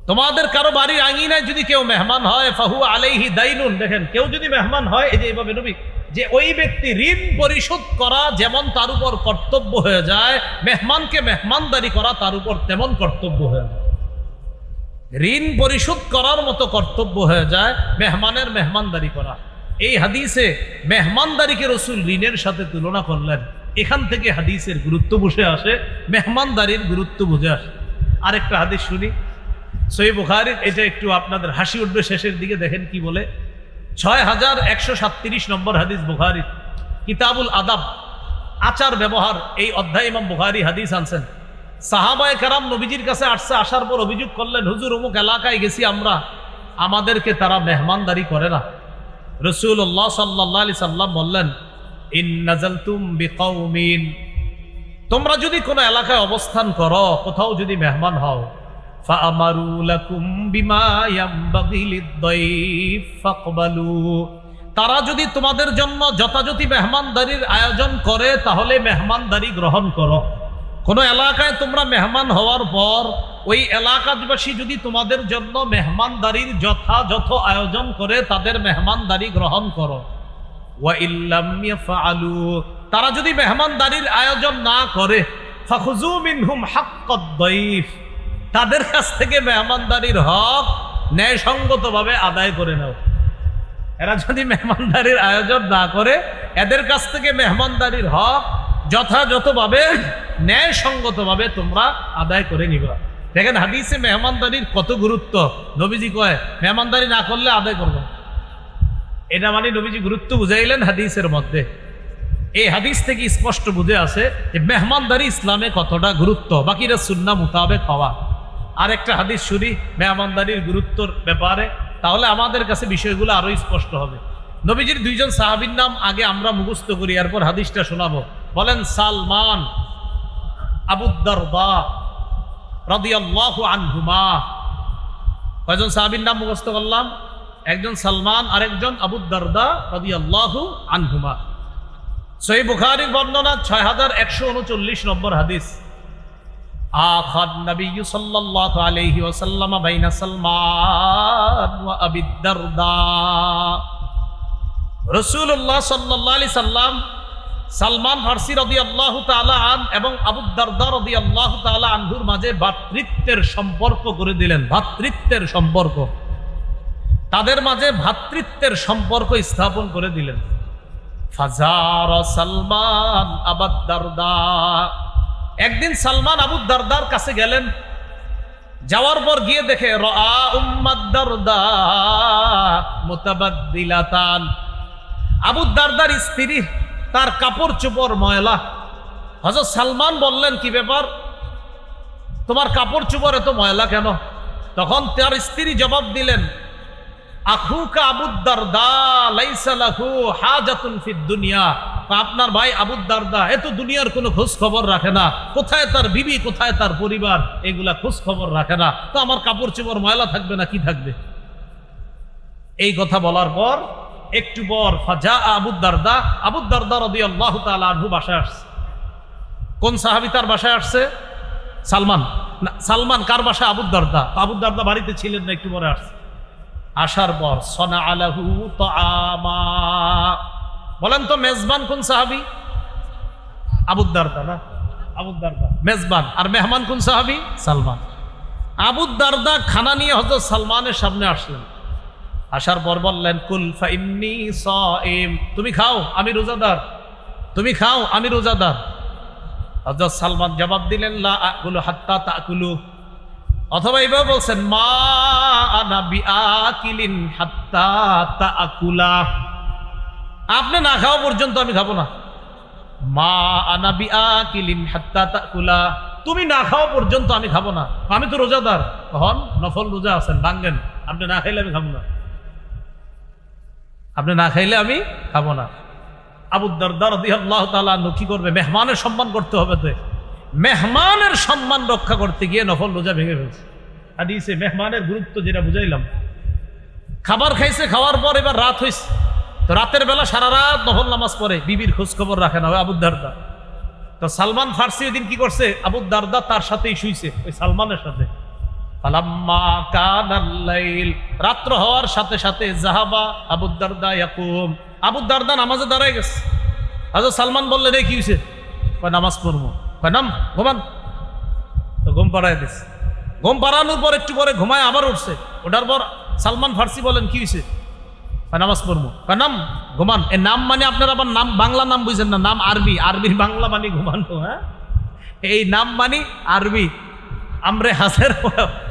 তোমাদের কারো বাড়ির আঙিনায় যদি কেউ মেহমান হয়, ফাহু আলাইহি দাইনুন। দেখেন, কেউ যদি মেহমান হয়, এই যে এইভাবে নবী যে ওই ব্যক্তি ঋণ পরিশোধ করা যেমন তার উপর কর্তব্য হয়ে যায়, মেহমানকে মেহমানদারি করা তার উপর তেমন কর্তব্য হয়ে যায়। ঋণ পরিশোধ করার মতো কর্তব্য হয়ে যায় মেহমানের মেহমানদারি করা। এই হাদিসে মেহমানদারিকে রাসূল ঋণের সাথে তুলনা করলেন। এখান থেকে হাদিসের গুরুত্ব বুঝে আসে, মেহমানদারির গুরুত্ব বুঝে আসে। আরেকটা হাদিস শুনি, সহিহ বুখারীর, এটা একটু আপনাদের হাসি উঠবে শেষের দিকে। দেখেন কি বলে, 6137 নম্বর হাদিস বুখারীর, কিতাবুল আদাব, আচার ব্যবহার, এই অধ্যায় ইমাম বুখারী হাদিস আনছেন। সাহাবায়ে কেরাম নবীজির কাছে আসছে, আসার পর অভিযোগ করলেন, হুজুর অমুক এলাকায় গেছি আমরা, আমাদেরকে তারা মেহমানদারি করে না। রাসূলুল্লাহ সাল্লাল্লাহু আলাইহি সাল্লাম বললেন, ইন নাযালতুম বিকাউমিন, তোমরা যদি কোনো এলাকায় অবস্থান করো, কোথাও যদি মেহমান হও, ফাআমারু লাকুম বিমা ইয়ামবাগি লিদ-দাইফ ফাকবালু, তারা যদি তোমাদের জন্য যথাযথ মেহমানদারির আয়োজন করে তাহলে মেহমানদারি গ্রহণ করো। কোনো এলাকায় তোমরা মেহমান হওয়ার পর ওই এলাকাবাসী যদি তোমাদের জন্য মেহমানদারির যথাযথ আয়োজন করে, তাদের মেহমানদারি গ্রহণ করো। ওয়া ইল্লাম ইয়াফআলু, তারা যদি মেহমানদারির আয়োজন না করে, ফাখুযু মিনহুম হাক্কাদ-দাইফ, তাদের কাছ থেকে মেহমানদারির হক ন্যায়সঙ্গতভাবে আদায় করে নাও। এরা যদি মেহমানদারির আয়োজন না করে, এদের কাছ থেকে মেহমানদারির হক যথাযথভাবে ন্যায়সঙ্গতভাবে তোমরা আদায় করে নিবা। দেখেন হাদিসে মেহমানদারির কত গুরুত্ব। নবীজি কয় মেহমানদারি না করলে আদায় করবো, এটা মানে নবীজি গুরুত্ব বুঝাইলেন হাদিসের মধ্যে। এই হাদিস থেকে স্পষ্ট বুঝে আছে যে মেহমানদারি ইসলামে কতটা গুরুত্ব, বাকিরা সুন্নাহ মোতাবেক হওয়া। আর একটা হাদিস শুনি মেহমানদারির গুরুত্বর ব্যাপারে, তাহলে আমাদের কাছে বিষয়গুলো আরো স্পষ্ট হবে। নবীজির 2জন সাহাবীর নাম আগে আমরা মুখস্থ করি, এরপর হাদিসটা শোনাবো। বলেন, সালমান, আবু দারদা রাদিয়াল্লাহু আনহুমা। কয়জন সাহাবীর নাম মুখস্থ করলাম? একজন সালমান, আরেকজন আবু দারদা রাদিয়াল্লাহু আনহুমা। সহিহ বুখারীর বর্ণনা 6139 নম্বর হাদিস। আখাদ নবী সাল্লাল্লাহু আলাইহি ওয়াসাল্লাম বাইনা সালমান ওয়া আবি দারদা। রাসূলুল্লাহ সাল্লাল্লাহু আলাইহি সাল্লাম সালমান ফারসি রাদিয়াল্লাহু তাআলা আন এবং আবু দারদা রাদিয়াল্লাহু তাআলা আনহুর মাঝে ভ্রাতৃত্বের সম্পর্ক করে দিলেন। ভ্রাতৃত্বের সম্পর্ক, তাদের মাঝে ভ্রাতৃত্বের সম্পর্ক স্থাপন করে দিলেন। ফাজারা সালমান আবু দারদা, একদিন সালমান আবু দারদার কাছে গেলেন। যাওয়ার পর গিয়ে দেখে রাআ উম্মাদ দারদা মুতাবাদদিলাতান, আবু দারদার স্ত্রী তার কাপড় চোপড় ময়লা। হযরত সালমান বললেন, কি ব্যাপার, তোমার কাপড় চোপড় এত ময়লা কেন? তখন তার স্ত্রী জবাব দিলেন, আখুকা আবু দারদা লাইসা লাহু হাজাতুন ফিদ দুনিয়া, আপনার ভাই আবু দারদা এত দুনিয়ার কোনো খোঁজ খবর রাখে না, কোথায় তার বিবি, কোথায় তার পরিবার, এগুলা খোঁজ খবর রাখে না, তো আমার কাপড় চোপড় ময়লা থাকবে না কি থাকবে? এই কথা বলার পর একটু পর ফাজা আবু দারদা রাদিয়াল্লাহু তাআলা আনহু বাসায় আসছে। কোন সাহাবী তার বাসায় আসছে? সালমান। না, সালমান কার বাসায়? আবু দারদা বাড়িতে ছিলেন না, একটু পরে আসছে। আসার পর সনা আলাহু তাআমা, বলেন তো মেজবান কোন সাহাবী? আবু দারদা না, আবু দারদা মেজবান, আর মেহমান কোন সাহাবী? সালমান। আবু দারদা খানা নিয়ে হযরত সালমানের সামনে আসলেন। আসার পর বললেন, কুল ফাইন্নী সাইম, তুমি খাও আমি রোজাদার, তুমি খাও আমি রোজাদার। হযরত সালমান জবাব দিলেন, লা আকুলু হাত্তা তাকুলু, অথবা এইভাবে বলছেন, মা আনা বিআকিলিন হাত্তা তাকুলা, আপনি না খাওয়া পর্যন্ত আমি খাবো না। মা আনা বিআকিলিন হাত্তা তাকুলা, তুমি না খাওয়া পর্যন্ত আমি খাবো না, আমি তো রোজাদার। তখন নফল রোজা আছেন, ভাঙ্গেন, আপনি না খাইলে আমি খাবো না, আপনি না খাইলে আমি খাবো না। আবু দারদা রাদিয়াল্লাহু তাআলা আনহু কি করবে? মেহমানের সম্মান করতে হবে, তো মেহমানের সম্মান রক্ষা করতে গিয়ে নফল রোজা ভেঙে ফেলছে। হাদিসে মেহমানের গুরুত্ব যেটা বুঝাইলাম, খাবার খাইছে, খাওয়ার পর এবার রাত হয়েছে, তো রাতের বেলা সারা রাত নফল নামাজ পড়ে, বিবির খোঁজ খবর রাখে না ওই আবু দারদা। তো সালমান ফার্সি ওই দিন কি করছে? আবু দারদা তার সাথেই শুইছে, ওই সালমানের সাথে। ফালাম্মা কানাল লাইল, রাত্র হওয়ার সাথে সাথে জাহাবা আবু দারদা ইয়াকুম, আবু দারদা নামাজে দাঁড়ায় গেছে। হযরত সালমান বললেন, এই কি হয়েছে? কয় নামাজ পড়বো। কয় নাম, ঘুমান। তো ঘুম পাড়ায় দিছে। ঘুম পাড়ানোর পর একটু পরে ঘুমায় আবার উঠছে। ওঠার পর সালমান ফার্সি বলেন, কি হয়েছে? কয় নামাজ পড়বো। কয় নাম, ঘুমান। এ নাম মানে আপনার আবার নাম বাংলা নাম বুঝছেন না, নাম আরবি, আরবির বাংলা মানে ঘুমানো। হ্যাঁ, এই নাম মানে আরবি, আমরে হাজির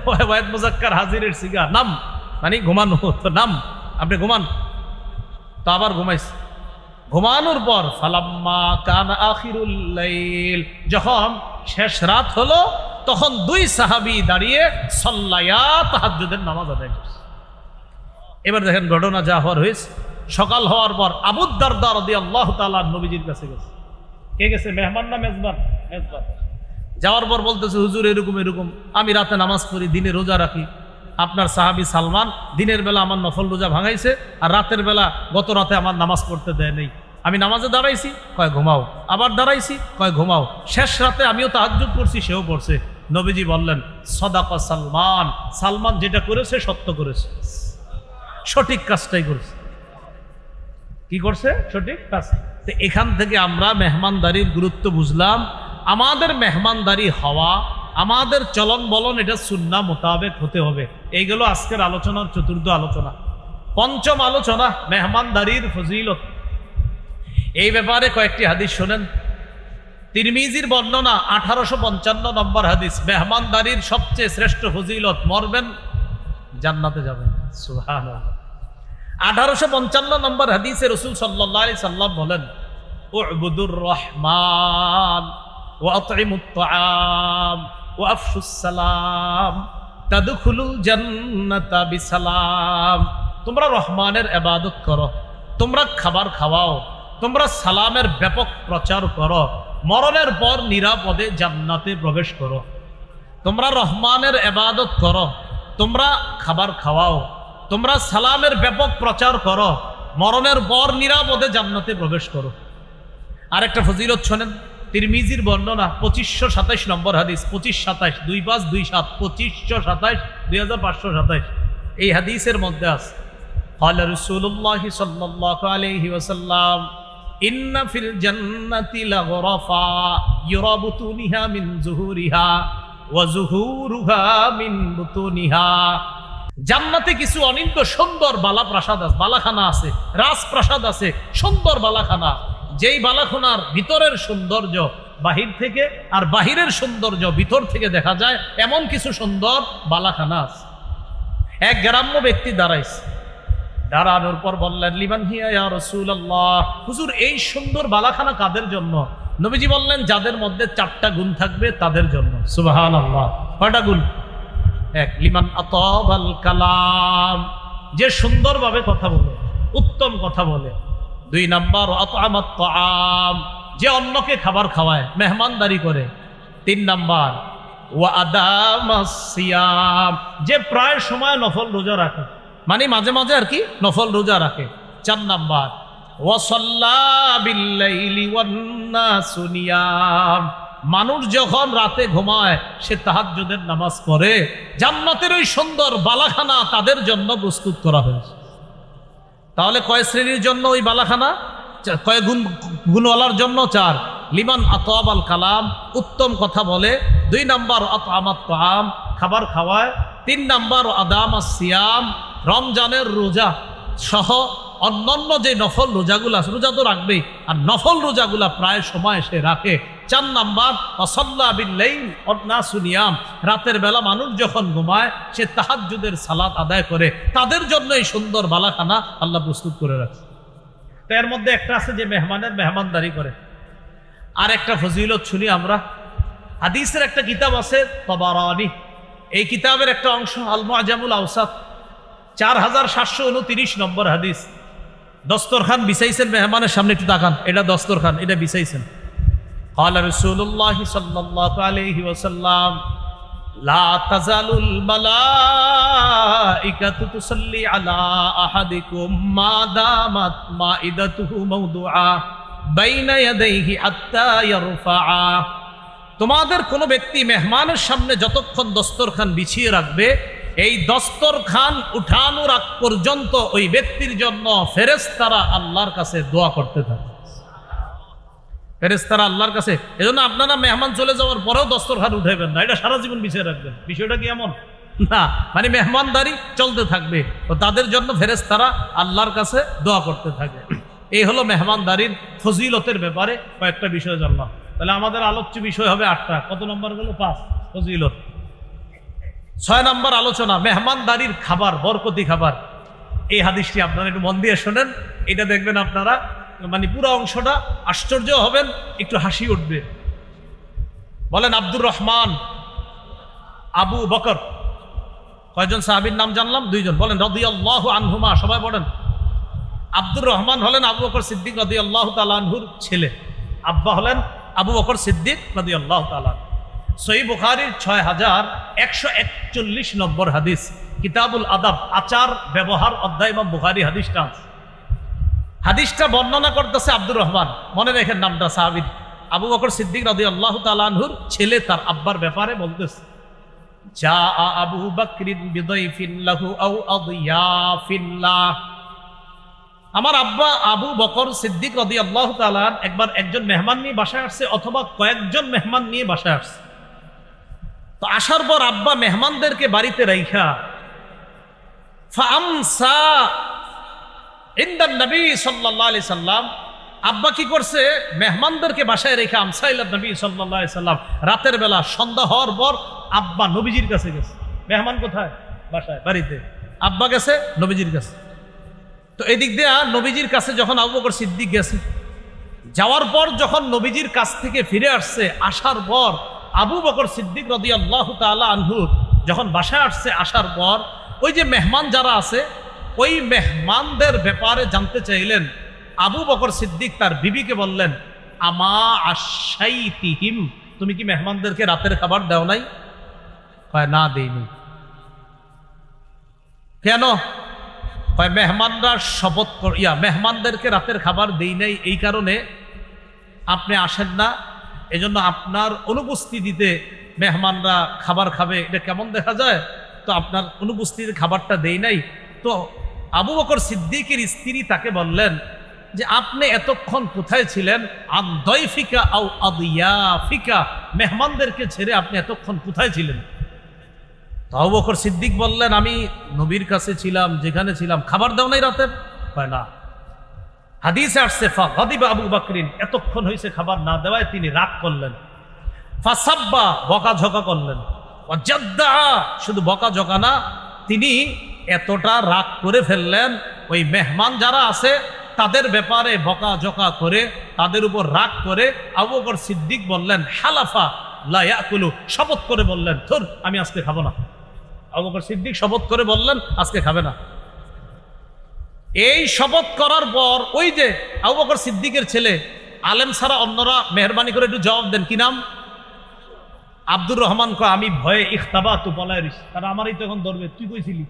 ওয়াহিদ মুজাক্কার হাজিরের সিগা, নাম মানে ঘুমানো। তো নাম, আপনি ঘুমান। তো আবার ঘুমাইছে। ঘুমানোর পর ফালাম্মা কানা আখিরুল লাইল, যখন শেষ রাত হলো, তখন দুই সাহাবী দাঁড়িয়ে সাল্লায়া তাহাজ্জুদের নামাজ আদায় করছে। এবার দেখেন ঘটনা যা হওয়ার হয়েছে। সকাল হওয়ার পর আবু দারদা রাদিয়াল্লাহু তাআলা নবীজির কাছে গেছে। কে গেছে? মেহমান না মেজবান? মেজবান। যাওয়ার পর বলতেছে, হুজুর এরকম এরকম, আমি রাতে নামাজ পড়ি, দিনে রোজা রাখি। আপনার সাহাবী সালমান দিনের বেলা আমার নফল রোজা ভাঙাইছে, আর রাতের বেলা গত রাতে আমার নামাজ পড়তে দেয় নেই। আমি নামাজে দাঁড়াইছি, কয় ঘুমাও, আবার দাঁড়াইছি, কয় ঘুমাও। শেষ রাতে আমিও তাহাজ্জুদ করছি, সেও পড়ছে। নবীজি বললেন, সাদাকা সালমান, সালমান যেটা করেছে সত্য করেছে, সঠিক কাজটাই করেছে। কি করছে? সঠিক কাজ। তো এখান থেকে আমরা মেহমানদারির গুরুত্ব বুঝলাম। আমাদের মেহমানদারি হওয়া, আমাদের চলন বলন, এটা সুন্নাহ মোতাবেক হতে হবে। এইগুলো আজকের আলোচনার চতুর্থ আলোচনা। পঞ্চম আলোচনা মেহমানদারির ফজিলত। এই ব্যাপারে কয়েকটি হাদিস শোনেন। তিরমিজির বর্ণনা 1855 নম্বর হাদিস, মেহমানদারির সবচেয়ে শ্রেষ্ঠ ফজিলত, মরবেন জান্নাতে যাবেন। সুবহানাল্লাহ। 1855 নম্বর হাদিসে রাসূল সাল্লাল্লাহু আলাইহি সাল্লাম বলেন, উ'বুদুর রহমান ওয়া আত'ইমুত তাআম ওয়া আফশুস সালাম তাদখুলুল জান্নাতা বিসালাম। তোমরা রহমানের ইবাদত করো, তোমরা খাবার খাওয়াও, তোমরা সালামের ব্যাপক প্রচার করো, মরণের পর নিরাপদে জান্নাতে প্রবেশ করো। তোমরা রহমানের ইবাদত করো, তোমরা খাবার খাওয়াও, তোমরা সালামের ব্যাপক প্রচার করো, মরণের পর নিরাপদে জান্নাতে প্রবেশ করো। আরেকটা ফজিলত শোনেন, তিরমিজির বর্ণনা 2527 নম্বর হাদিস, 2527 2527 2527 2527। এই হাদিসের মধ্যে আছে, ক্বালা রাসূলুল্লাহ সাল্লাল্লাহু আলাইহি ওয়াসাল্লাম, ইন্না ফিল জান্নাতি লাগরাফা ইউরা বুতুনিহা মিন যুহুরিহা ওয়া যুহুরুহা মিন বুতুনিহা। জান্নাতে কিছু অনিন্দ সুন্দর বালা প্রাসাদ আছে, বালাখানা আছে, রাজপ্রাসাদ আছে, সুন্দর বালাখানা। যেই বালাখানার ভিতরের সৌন্দর্য বাহির থেকে, আর বাহিরের সৌন্দর্য ভিতর থেকে দেখা যায়, এমন কিছু সুন্দর বালাখানা আছে। এক গ্রাম্য ব্যক্তি দাঁড়াইছে, দাঁড়ানোর পর বললেন, লিমান হিয়া ইয়া রাসূলুল্লাহ, হুজুর এই সুন্দর বালাখানা কাদের জন্য? নবীজি বললেন, যাদের মধ্যে 4টা গুণ থাকবে তাদের জন্য। সুবহানাল্লাহ। কয়টা গুণ? এক, লিমান আতাবাল কালাম, যে সুন্দরভাবে কথা বলে, উত্তম কথা বলে। 2 নাম্বার আতআমাত তাআম, যে অন্যকে খাবার খাওয়ায়, মেহমানদারি করে। 3 নাম্বার ওয়া আদামাস সিয়াম, যে প্রায় সময় নফল রোজা রাখে, মানে মাঝে মাঝে আর কি নফল রোজা রাখে। 4 নাম্বার ওয়া সাল্লা বিল লাইলি ওয়ান নাসু নিয়াম, মানুষ যখন রাতে ঘুমায় সে তাহাজ্জুদের নামাজ পড়ে। জান্নাতের ওই সুন্দর বালাখানা তাদের জন্য প্রস্তুত করা হয়েছে। তাহলে কয় শ্রেণীর জন্য ওই বালাখানা? কয় গুণওয়ালার জন্য? 4। লিমান আতাবাল কালাম, উত্তম কথা বলে। 2 নাম্বার আতআমাত তাআম, খাবার খাওয়ায়। 3 নাম্বার আদামাস সিয়াম, রমজানের রোজা সহ অন্যান্য যে নফল রোজাগুলো আছে, রোজা তো রাখবেই, আর নফল রোজাগুলা প্রায় সময় সে রাখে। 4 নাম্বার ওয়াসাল্লা বিল লাইল ওয়ান নাসু নিয়াম, রাতের বেলা মানুষ যখন ঘুমায় সে তাহাজ্জুদের সালাত আদায় করে। তাদের জন্য এই সুন্দর বালাখানা আল্লাহ প্রস্তুত করে রাখে। তো এর মধ্যে একটা আছে যে মেহমানের মেহমানদারি করে। আর একটা ফজিলত শুনি আমরা। হাদিসের একটা কিতাব আছে তাবারানী, এই কিতাবের একটা অংশ আল মুআজামুল আওসাত, 4729 নম্বর হাদিস। দস্তরখান বিছাইছেন মেহমানের সামনে, একটু তাকান, এটা দস্তরখান, এটা বিছাইছেন। قال رسول الله صلى الله عليه وسلم لا تزال الملائكة تصلي على أحدكم ما دامت مائدته موضوعا بين يديه حتى يرفعا, তোমাদের কোনো ব্যক্তি মেহমানের সামনে যতক্ষণ দস্তরখান বিছিয়ে রাখবে, এই দস্তরখান উঠানোর আগ পর্যন্ত ওই ব্যক্তির জন্য ফেরেশতারা আল্লাহর কাছে দোয়া করতে থাকে। ফেরেশতারা আল্লাহর কাছে, এজন্য আপনারা মেহমান চলে যাওয়ার পরেও দস্তরখান উঠাইবেন না, এটা সারা জীবন বিছিয়ে রাখবেন। বিষয়টা কি এমন না? মানে মেহমানদারি চলতে থাকবে, তো তাদের জন্য ফেরেশতারা আল্লাহর কাছে দোয়া করতে থাকে। এই হলো মেহমানদারির ফজিলতের ব্যাপারে কয়েকটা বিষয় জানলাম। তাহলে আমাদের আলোচ্য বিষয় হবে 8টা। কত নম্বর গেল? 5 ফজিলত। 6 নম্বর আলোচনা মেহমানদারির খাবার, বরকতি খাবার। এই হাদিসটি আপনারা একটু মন দিয়ে শোনেন, এটা দেখবেন আপনারা মানে পুরো অংশটা আশ্চর্য হবেন, একটু হাসি উঠবে। বলেন আব্দুর রহমান, আবু বকর, কয়জন সাহাবীর নাম জানলাম? 2 জন। বলেন রাদিয়াল্লাহু আনহুমা, সবাই বলেন। আব্দুর রহমান হলেন আবু বকর সিদ্দিক রাদিয়াল্লাহু তাআলা আনহুর ছেলে, আব্বা হলেন আবু বকর সিদ্দিক রাদিয়াল্লাহু তাআলা। সহিহ বুখারীর 6141 নম্বর হাদিস, কিতাবুল আদাব, আচার ব্যবহার অধ্যায় ইমাম বুখারী হাদিসটা আছে। হাদিসটা বর্ণনা করতেছে আব্দুর রহমান, মনে রেখেন নামটা সাহাবীর, আবু বকর সিদ্দিক রাদিয়াল্লাহু তাআলা আনহুর ছেলে, তার আব্বার ব্যাপারে বলতেছে। যা আবু বকরিন বিদাইফিন লাহু আও আদিয়াফিল্লাহ, আমার আব্বা আবু বকর সিদ্দিক রাদিয়াল্লাহু তাআলা একবার একজন মেহমান নিয়ে বাসায় আসছে, অথবা কয়েকজন মেহমান নিয়ে বাসায় আসছে। তো আসার পর আব্বা মেহমানদেরকে বাড়িতে রাইখা ফামসা ইনদান নবী সাল্লাল্লাহু আলাইহি সাল্লাম, আব্বা কি করছে? মেহমানদেরকে বাসায় রেখে আমসা ইলা নবী সাল্লাল্লাহু আলাইহি সাল্লাম, রাতের বেলা সন্ধ্যা হওয়ার পর আব্বা নবীজির কাছে গেছে। মেহমান কোথায়? বাসায়, বাড়িতে। আব্বা গেছে নবীজির কাছে। তো এদিক দিয়ে নবীজির কাছে যখন আবু বকর সিদ্দিক গেছে, যাওয়ার পর যখন নবীজির কাছ থেকে ফিরে আসছে, আসার পর আবু বকর সিদ্দিক রাদিয়াল্লাহু তাআলা আনহু যখন বাসায় আসছে, আসার পর ওই যে মেহমান যারা আছে, ওই মেহমানদের ব্যাপারে জানতে চাইলেন। আবু বকর সিদ্দিক তার বিবিকে বললেন, আমা আশাইতিহিম, তুমি কি মেহমানদেরকে রাতের খাবার দাও নাই? কয় না, দেইনি। কেন? কয় মেহমানরা শপথ মেহমানদেরকে রাতের খাবার দেই নাই এই কারণে আপনি আসেন না, এজন্য আপনার অনুপস্থিতিতে মেহমানরা খাবার খাবে, এটা কেমন দেখা যায়, তো আপনার অনুপস্থিতিতে খাবারটা দেই নাই। তো আবু বকর সিদ্দিকের স্ত্রী তাকে বললেন যে আপনি এতক্ষণ কোথায় ছিলেন? আদয়ফিকা আও আদিয়াফিকা, মেহমানদেরকে ছেড়ে আপনি এতক্ষণ কোথায় ছিলেন? তো আবু বকর সিদ্দিক বললেন, আমি নবীর কাছে ছিলাম, যেখানে ছিলাম। খাবার দাও নাই রাতের? হয় না। হাদিসে আসছে ফাগাদিবা আবু বকরিন, এতক্ষণ হয়েছে খাবার না দেওয়ায় তিনি রাগ করলেন। ফাসাব্বা, বকাঝকা করলেন। ওয়াজাদ্দা, শুধু বকাঝকা না, তিনি এতটা রাগ করে ফেললেন, ওই মেহমান যারা আছে তাদের ব্যাপারে বকাঝকা করে, তাদের উপর রাগ করে আবু বকর সিদ্দিক বললেন, হালাফা লা ইয়াকুলু, শপথ করে বললেন, ধুর আমি আজকে খাবো না। আবু বকর সিদ্দিক শপথ করে বললেন আজকে খাবে না। এই শপথ করার পর ওই যে আবু বকর সিদ্দিকের ছেলে, আলেম ছাড়া অন্যরা মেহরবানি করে একটু জবাব দেন, কি নাম? আব্দুর রহমান কয় আমি ভয়ে ইখতাবা তু পলায় রিস, তারা আমারই তো এখন ধরবে, তুই কইছিলি,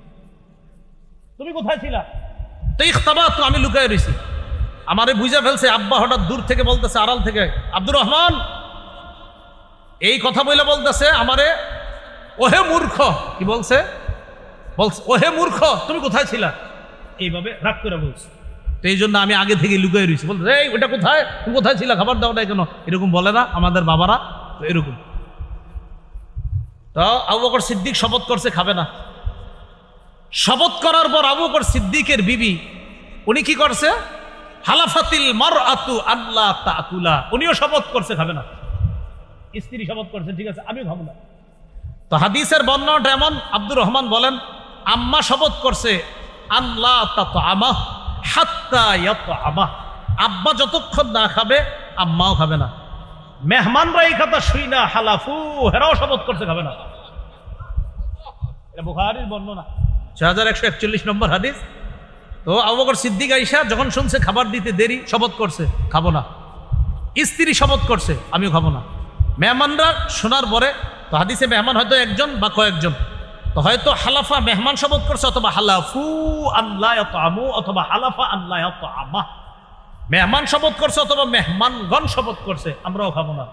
তুমি কোথায় ছিলা? তো ইখতাবা তু, আমি লুকায় রইছি। আমারে বুঝা ফেলছে। আব্বা হঠাৎ দূর থেকে বলতেছে, আড়াল থেকে, আব্দুর রহমান এই কথা বলে বলতেছে আমারে, ওহে মূর্খ। কি বলছে? বলছে ওহে মূর্খ, তুমি কোথায় ছিলা, এইভাবে রাগ করে বলছে। তো এই জন্য আমি আগে থেকে লুকায় রয়েছি। বলতে এই ওটা কোথায়, তুমি কোথায় ছিলা, খাবার দাও না কেন, এরকম বলে না আমাদের বাবারা, তো এরকম। তো আবু বকর সিদ্দিক শপথ করছে খাবে না। শপথ করার পর আবু বকর সিদ্দিকের বিবি উনি কি করছে, হালাফাতিল মারআতু আল্লাহ তাকুলা, উনিও শপথ করছে খাবে না। স্ত্রী শপথ করছে ঠিক আছে আমিও খাবো না। তো হাদিসের বর্ণনাটা এমন, আব্দুর রহমান বলেন আম্মা শপথ করছে আল্লাহ তাতআমা হাত্তা ইয়াতআমা, আব্বা যতক্ষণ না খাবে আম্মাও খাবে না। মেহমানরা এই কথা শুই না হালাফু, হেরাও শপথ করছে খাবে না। এটা বুখারীর বর্ণনা 6141 নম্বর হাদিস। তো আবু বকর সিদ্দিক আয়েশা যখন শুনছে খাবার দিতে দেরি, শপথ করছে খাবো না। স্ত্রী শপথ করছে আমিও খাবো না। মেহমানরা শোনার পরে, তো হাদিসে মেহমান হয়তো একজন বা কয়েকজন, তো হয়তো হালাফা মেহমান শপথ করছে, অথবা হালাফু আল্লাহ ইয়াতআমু, অথবা হালাফা আল্লাহ ইয়াতআমা, মেহমান শপথ করছে অথবা মেহমানগণ শপথ করছে আমরাও খাবো না।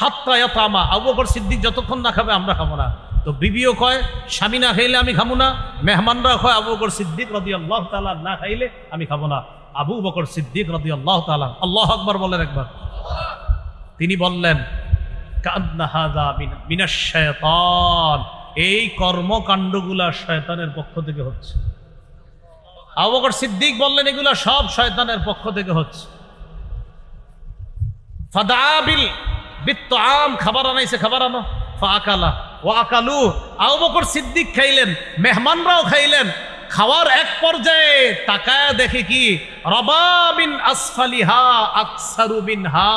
হাত্তা ইয়াতআমা, আবু বকর সিদ্দিক যতক্ষণ না খাবে আমরা খাবো না। তো বিবিও কয় স্বামী না খাইলে আমি খাবো না, মেহমানরা কয় আবু বকর সিদ্দিক রাদিয়াল্লাহু তাআলা না খাইলে আমি খাবো না। আবু বকর সিদ্দিক রাদিয়াল্লাহু তাআলা, আল্লাহু আকবার বলেন একবার। তিনি বললেন কান্না হাযা মিনাশ শায়তান, এই কর্মকাণ্ডগুলা শয়তানের পক্ষ থেকে হচ্ছে। আবু বকর সিদ্দিক বললেন এগুলা সব শয়তানের পক্ষ থেকে হচ্ছে। ফাদাবিল বিত্তাম, খাবার আনাইছে, খাবার আনো, ফাআকালা ওয়া আকালু, আবু বকর সিদ্দিক খাইলেন, মেহমানরাও খাইলেন। খাওয়ার এক পর্যায়ে তাকায় দেখে কি, রবা মিন আসফালিহা আকসারু মিনহা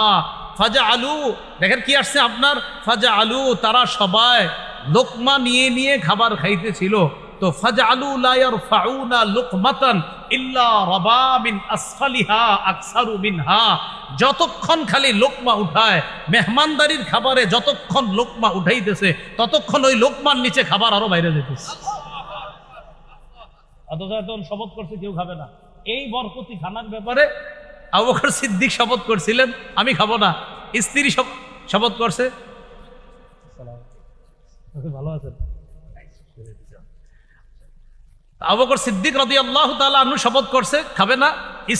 ফাজআলু, দেখেন কি আসছে আপনার, ফাজআলু, তারা সবাই লোকমা নিয়ে নিয়ে খাবার খাইতেছিল। তো ফাজআলু লা ইয়ারফাউনা লুকমাতান ইল্লা রাবা মিন আসফালিহা আকসারু মিনহা, যতক্ষণ খালি লোকমা উঠায়, মেহমানদারির খাবারে যতক্ষণ লোকমা উঠাইতেছে ততক্ষণ ওই লোকমার নিচে খাবার আরো বাইরে যেতেছে। অথচ এখন শপথ করছে কেউ খাবে না। এই বরকতি খানার ব্যাপারে আবু বকর সিদ্দিক শপথ করছিলেন আমি খাবো না, স্ত্রী শপথ করছে। ভালো আছেন? আবু বকর সিদ্দিক রাদিয়াল্লাহু তাআলা আনহু শপথ করছে খাবে না,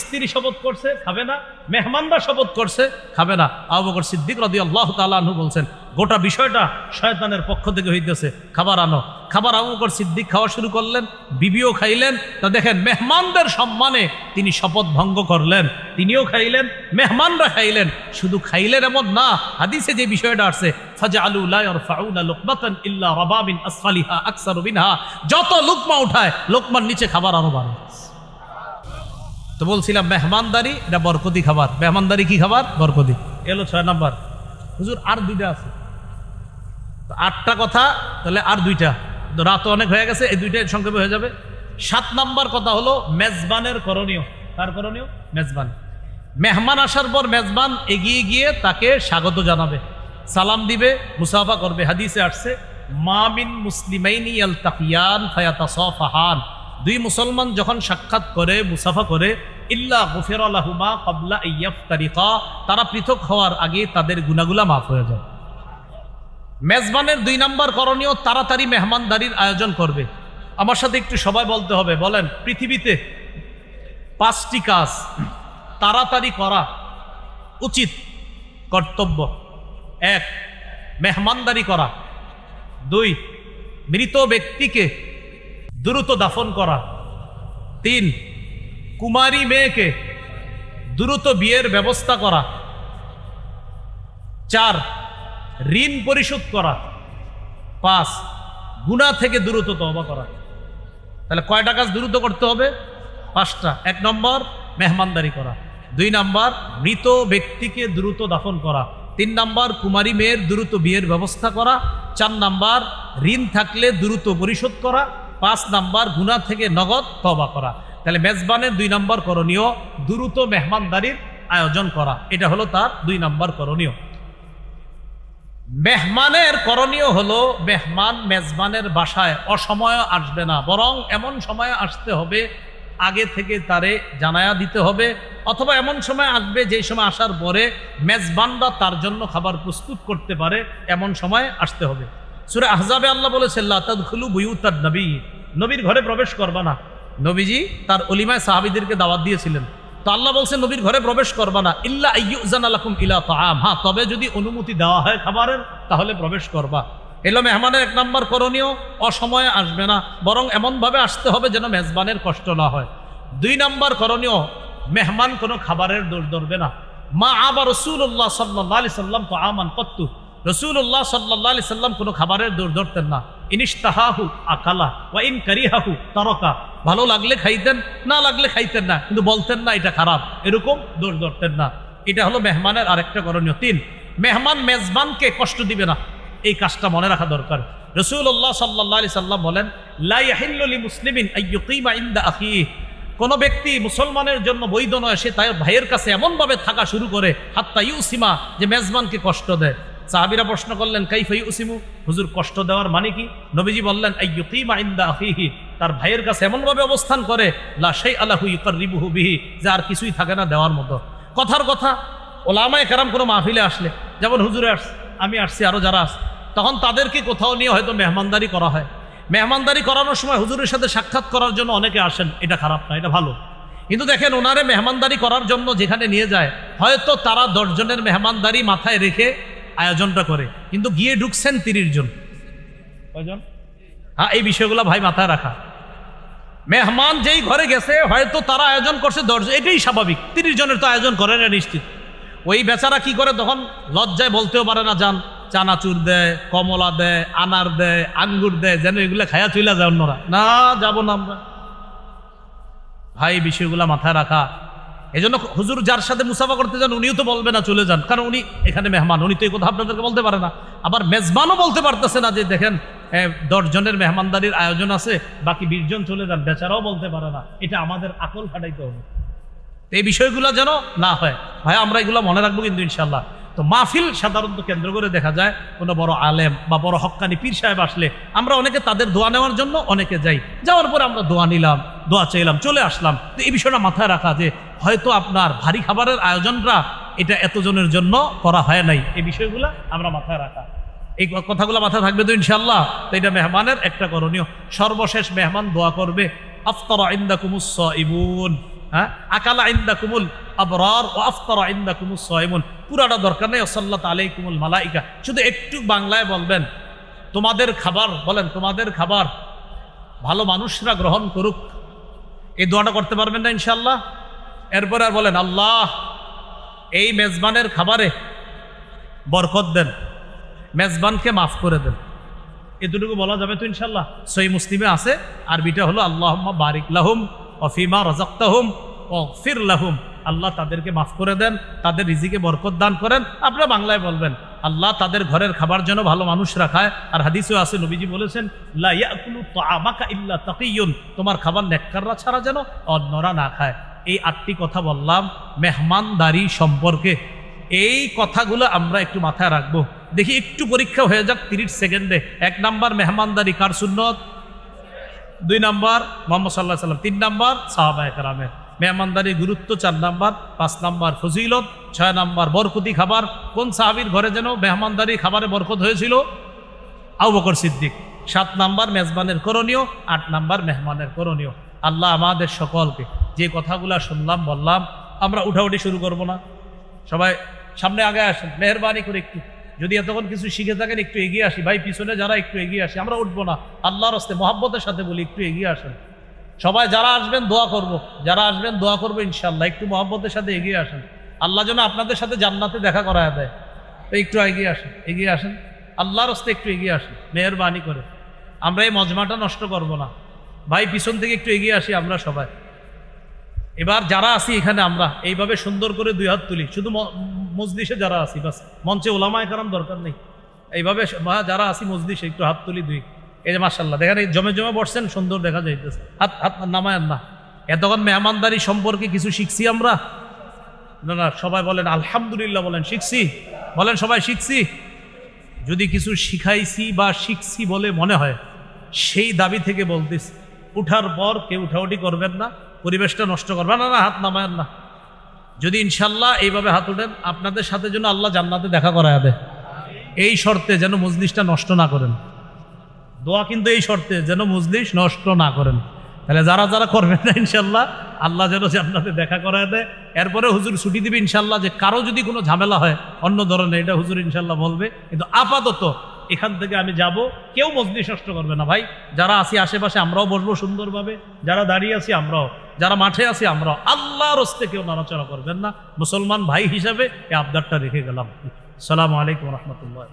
স্ত্রী শপথ করছে খাবে না, মেহমানরা শপথ করছে খাবে না। আবু বকর সিদ্দিক রাদিয়াল্লাহু তাআলা আনহু বলছেন গোটা বিষয়টা শয়তানের পক্ষ থেকে হইতেছে, খাবার আনো। খাবার আবু বকর সিদ্দিক খাওয়া শুরু করলেন, বিবিও খাইলেন। তা দেখেন মেহমানদের সম্মানে তিনি শপথ ভঙ্গ করলেন, তিনিও খাইলেন, মেহমানরা খাইলেন। শুধু খাইলেন এমন না, হাদিসে যে বিষয়টা আসছে ফাজআলু লা ইয়ারফাউনা লুকমাতান ইল্লা রাবা মিন আসফালিহা আকসারু মিনহা, যত লুকমা উঠায় লোকমার নিচে খাবার আরো বাড়ে। তো বলছিলাম মেহমানদারি এটা বরকতি খাবার। মেহমানদারি কি খাবার? বরকতি। এলো 6 নাম্বার। হুজুর আর 2টা আছে, 8টা কথা, তাহলে আর 2টা, রাত অনেক হয়ে গেছে, এই 2টা সংক্ষেপে হয়ে যাবে। 7 নাম্বার কথা হলো মেজবানের করণীয়। তার করণীয় মেজবান, মেহমান আসার পর মেজবান এগিয়ে গিয়ে তাকে স্বাগত জানাবে, সালাম দিবে, মুসাফা করবে। হাদিসে আসছে মা মিন মুসলিমাইনি ইয়ালতাকিয়ান ফায়াতাসাফাহান, 2 মুসলমান যখন সাক্ষাৎ করে, মুসাফা করে, ইল্লা গুফিরা লাহুমা ক্বাবলা আইয়াফতারিকা, তারা পৃথক হওয়ার আগে তাদের গুনাহগুলো মাফ হয়ে যায়। মেজবানের 2 নাম্বার করণীয় তাড়াতাড়ি মেহমানদারির আয়োজন করবে। আমার সাথে একটু সবাই বলতে হবে, বলেন পৃথিবীতে 5টি কাজ তাড়াতাড়ি করা উচিত, কর্তব্য। 1 মেহমানদারি করা, 2 মৃত ব্যক্তিকে দ্রুত দাফন করা, 3 কুমারী মেয়েকে দ্রুত বিয়ের ব্যবস্থা করা, 4 ঋণ পরিশোধ করা, 5 গুনাহ থেকে দ্রুত তওবা করা। তাহলে কয়টা কাজ দ্রুত করতে হবে? 5টা। 1 নম্বর মেহমানদারি করা, 2 নাম্বার মৃত ব্যক্তিকে দ্রুত দাফন করা, 3 নাম্বার কুমারী মেয়ের দ্রুত বিয়ের ব্যবস্থা করা, 4 নাম্বার ঋণ থাকলে দ্রুত পরিশোধ করা, 5 নাম্বার গুনাহ থেকে নগদ তওবা করা। তাহলে মেজবানের 2 নম্বর করণীয় দ্রুত মেহমানদারির আয়োজন করা, এটা হলো তার 2 নম্বর করণীয়। মেহমানের করণীয় হলো মেহমান মেজবানের বাসায় অসময়ে আসবে না, বরং এমন সময়ে আসতে হবে আগে থেকে তারে জানায়া দিতে হবে, অথবা এমন সময় আসবে যেই সময় আসার পরে মেজবানরা তার জন্য খাবার প্রস্তুত করতে পারে, এমন সময় আসতে হবে। সূরা আহজাবে আল্লাহ বলেছেন লা তাদখুলু বুয়ুতান নবী, নবীর ঘরে প্রবেশ করবা না। নবীজি তার অলিমায় সাহাবীদেরকে দাওয়াত দিয়েছিলেন, তো আল্লাহ বলছেন নবীর ঘরে প্রবেশ করবা না ইল্লা আইয়ুজানা লাকুম ইলা তাআম, হ্যাঁ তবে যদি অনুমতি দেওয়া হয় খাবারের তাহলে প্রবেশ করবা। এলো মেহমানের 1 নম্বর করণীয়, অসময়ে আসবে না, বরং এমনভাবে আসতে হবে যেন মেজবানের কষ্ট না হয়। 2 নম্বর করণীয়, মেহমান কোনো খাবারের দোষ ধরবে না। মা আবা রাসূলুল্লাহ সাল্লাল্লাহু আলাইহি সাল্লাম তো আমান কত্তু, রাসূলুল্লাহ সাল্লাল্লাহু আলাইহি সাল্লাম কোনো খাবারের দোষ ধরতেন না। ইনিশতাহাহু আকালা ওয়া ইন কারিহাহু তারাকা, ভালো লাগলে খাইতেন, না লাগলে খাইতেন না, কিন্তু বলতেন না এটা খারাপ, এরকম দোষ ধরতেন না। এটা হলো মেহমানের আরেকটা করণীয়। 3, মেহমান মেজবানকে কষ্ট দিবে না, এই কাজটা মনে রাখা দরকার। রাসূলুল্লাহ সাল্লাল্লাহু আলাইহি সাল্লাম বলেন লা ইয়াহিল্লু লিমুসলিমিন আইয়ুকিমা ইনদা আখিহি, কোন ব্যক্তি মুসলমানের জন্য বৈধ নয় সে তার ভাইয়ের কাছে এমনভাবে থাকা শুরু করে হাত্তা ইউসিমা, যে মেজবানকে কষ্ট দেয়। সাহাবীরা প্রশ্ন করলেন কাইফা ইউসিমু, হুজুর কষ্ট দেওয়ার মানে কি? নবীজি বললেন আইয়ুকিমা ইনদা আখিহি, তার ভাইয়ের কাছে এমনভাবে অবস্থান করে লা শাইআ লাহু ইউকাররিবুহু বিহি, যে আর কিছুই থাকে না দেওয়ার মতো। কথার কথা, ওলামায়ে কেরাম কোনো মাহফিলে আসলে, যেমন হুজুরে আসছে, আমি আসছি, আরো যারা আসছে, তখন তাদেরকে কোথাও নিয়ে হয়তো মেহমানদারি করা হয়। মেহমানদারি করানোর সময় হুজুরের সাথে সাক্ষাৎ করার জন্য অনেকে আসেন, এটা খারাপ না, এটা ভালো। কিন্তু দেখেন ওনারে মেহমানদারি করার জন্য যেখানে নিয়ে যায়, হয়তো তারা 10 জনের মেহমানদারি মাথায় রেখে আয়োজনটা করে, কিন্তু গিয়ে ঢুকছেন 30 জন। কয়জন? হ্যাঁ, এই বিষয়গুলো ভাই মাথায় রাখা। মেহমান যেই ঘরে গেছে হয়তো তারা আয়োজন করছে 10 জন, এটাই স্বাভাবিক, 30 জনের তো আয়োজন করে না নিশ্চিত। ওই বেচারা কি করে তখন লজ্জায় বলতেও পারে না, যান চানাচুর দেয়, কমলা দেয়, আনার দেয়, আঙ্গুর দেয়, যেন এগুলো খায়া চইলা যায় অন্যরা, না যাব না আমরা। ভাই বিষয়গুলা মাথায় রাখা। এই জন্য হুজুর যার সাথে মুসাফা করতে যান উনিও তো বলবে না চলে যান, কারণ উনি এখানে মেহমান, উনি তো এই কথা আপনাদেরকে বলতে পারে না। আবার মেজবানও বলতে পারতেছে না যে দেখেন 10 জনের মেহমানদারির আয়োজন আছে, বাকি 20 জন চলে যান, বেচারাও বলতে পারে না। এটা আমাদের আকল খাটাইতে হবে, এই বিষয়গুলো যেন না হয়। ভাই আমরা এগুলো মনে রাখবো কিন্তু ইনশাল্লাহ। তো মাহফিল সাধারণত কেন্দ্র করে দেখা যায় কোনো বড় আলেম বা বড় হক্কানি পীর সাহেব আসলে আমরা অনেকে তাদের দোয়া নেওয়ার জন্য অনেকে যাই, যাওয়ার পরে আমরা দোয়া নিলাম, দোয়া চাইলাম, চলে আসলাম। তো এই বিষয়টা মাথায় রাখা যে হয়তো আপনার ভারী খাবারের আয়োজনটা এটা এতজনের জন্য করা হয় নাই, এই বিষয়গুলো আমরা মাথায় রাখা। এই কথাগুলো মাথায় থাকবে তো ইনশাল্লাহ। তো এটা মেহমানের একটা করণীয়। সর্বশেষ মেহমান দোয়া করবে আফতারা ইনদাকুমুস সাইমুন, হ্যাঁ, আকালা ইনদাকুমুল আবরার ওয়া আফতারা ইনদাকুমুস সাইমুন, পুরাটা দরকার নেই সাল্লাল্লাহু আলাইকুমুল মালাইকা, শুধু একটু বাংলায় বলবেন তোমাদের খাবার, বলেন তোমাদের খাবার ভালো মানুষরা গ্রহণ করুক, এই দোয়াটা করতে পারবেন না ইনশাআল্লাহ। এরপরে আর বলেন আল্লাহ এই মেজবানের খাবারে বরকত দেন, মেজবানকে মাফ করে দেন, এতটুকু বলা যাবে তো ইনশাআল্লাহ। সহিহ মুসলিমে আছে, আরবিটা হলো আল্লাহুম্মা বারিক লাহুম ওয়া ফিমা রাযাকতাহুম ওয়াগফির লাহুম, আল্লাহ তাদেরকে মাফ করে দেন, তাদের রিজিকে বরকত দান করেন। আপনারা বাংলায় বলবেন আল্লাহ তাদের ঘরের খাবার যেন ভালো মানুষ রাখায়। আর হাদিসেও আছে, নবীজি বলেছেন লা ইয়াকুলু তাআমাকা ইল্লা তাকিয়ুন, তোমার খাবার নেককাররা ছাড়া যেন অন্যরা না খায়। এই 8টি কথা বললাম মেহমানদারি সম্পর্কে। এই কথাগুলো আমরা একটু মাথায় রাখবো। দেখি একটু পরীক্ষা হয়ে যাক 30 সেকেন্ডে। 1 নাম্বার মেহমানদারি কার সুন্নত, 2 নাম্বার মুহাম্মদ সাল্লাল্লাহু আলাইহি ওয়াসাল্লাম, 3 নাম্বার সাহাবায়ে কেরামের। মেহমানদারির গুরুত্ব 4 নাম্বার, 5 নাম্বার ফজিলত, 6 নাম্বার বরকতি খাবার। কোন সাহাবীর ঘরে যেন মেহমানদারি খাবারে বরকত হয়েছিল? আবু বকর সিদ্দিক। 7 নাম্বার মেজবানের করণীয়, 8 নাম্বার মেহমানের করণীয়। আল্লাহ আমাদের সকলকে যে কথাগুলো শুনলাম বললাম, আমরা উঠাউঠি শুরু করব না, সবাই সামনে আগে আসেন মেহরবানি করে। একটু যদি এতক্ষণ কিছু শিখে থাকেন একটু এগিয়ে আসি ভাই, পিছনে যারা একটু এগিয়ে আসি, আমরা উঠবো না, আল্লাহর রাস্তায় মহব্বতের সাথে বলি একটু এগিয়ে আসেন সবাই। যারা আসবেন দোয়া করব, যারা আসবেন দোয়া করবো ইনশাআল্লাহ। একটু মহব্বতের সাথে এগিয়ে আসেন, আল্লাহ যেন আপনাদের সাথে জান্নাতে দেখা করায় দেয়। তো একটু এগিয়ে আসেন, এগিয়ে আসেন, আল্লাহর রাস্তায় একটু এগিয়ে আসেন মেহরবানি করে। আমরা এই মজমাটা নষ্ট করব না ভাই, পিছন থেকে একটু এগিয়ে আসি আমরা সবাই। এবার যারা আছি এখানে আমরা এইভাবে সুন্দর করে 2 হাত তুলি, শুধু মজলিসে যারা আছি বাস, মঞ্চে ওলামায়ে কেরাম দরকার নেই, এইভাবে যারা আসি মজলিস একটু হাত তুলি দুই। এই যে মাশাআল্লাহ দেখেন এই জমে জমে বসছেন, সুন্দর দেখা যাইতেছে। হাত হাত নামায়েন না। এতক্ষণ মেহমানদারি সম্পর্কে কিছু শিখছি আমরা? না না, সবাই বলেন আলহামদুলিল্লাহ, বলেন শিখছি, বলেন সবাই শিখছি। যদি কিছু শিখাইছি বা শিখছি বলে মনে হয়, সেই দাবি থেকে বলতেছি, উঠার পর কেউ উঠাউঠি করবেন না, পরিবেশটা নষ্ট করবেন না। না, হাত নামায়েন না। যদি ইনশাল্লাহ এইভাবে হাত উঠেন, আপনাদের সাথে যেন আল্লাহ জান্নাতে দেখা করায় দেয়, এই শর্তে যেন মজলিসটা নষ্ট না করেন। দোয়া কিন্তু এই শর্তে, যেন মজলিস নষ্ট না করেন। তাহলে যারা যারা করবেন না ইনশাল্লাহ আল্লাহ যেন জান্নাতে দেখা করায় দেয়। এরপরে হুজুর ছুটি দিবে ইনশাল্লাহ, যে কারো যদি কোনো ঝামেলা হয় অন্য ধরনের, এটা হুজুর ইনশাল্লাহ বলবে। কিন্তু আপাতত এখান থেকে আমি যাব, কেউ মজলিস নষ্ট করবে না ভাই। যারা আছি আশেপাশে আমরাও বসবো সুন্দরভাবে, যারা দাঁড়িয়ে আছি আমরাও, যারা মাঠে আছি আমরাও। আল্লাহর হস্তে কেউ নাড়াচাড়া করবেন না। মুসলমান ভাই হিসাবে এই আবদারটা রেখে গেলাম। আসসালামু আলাইকুম রহমতুল্লাহ।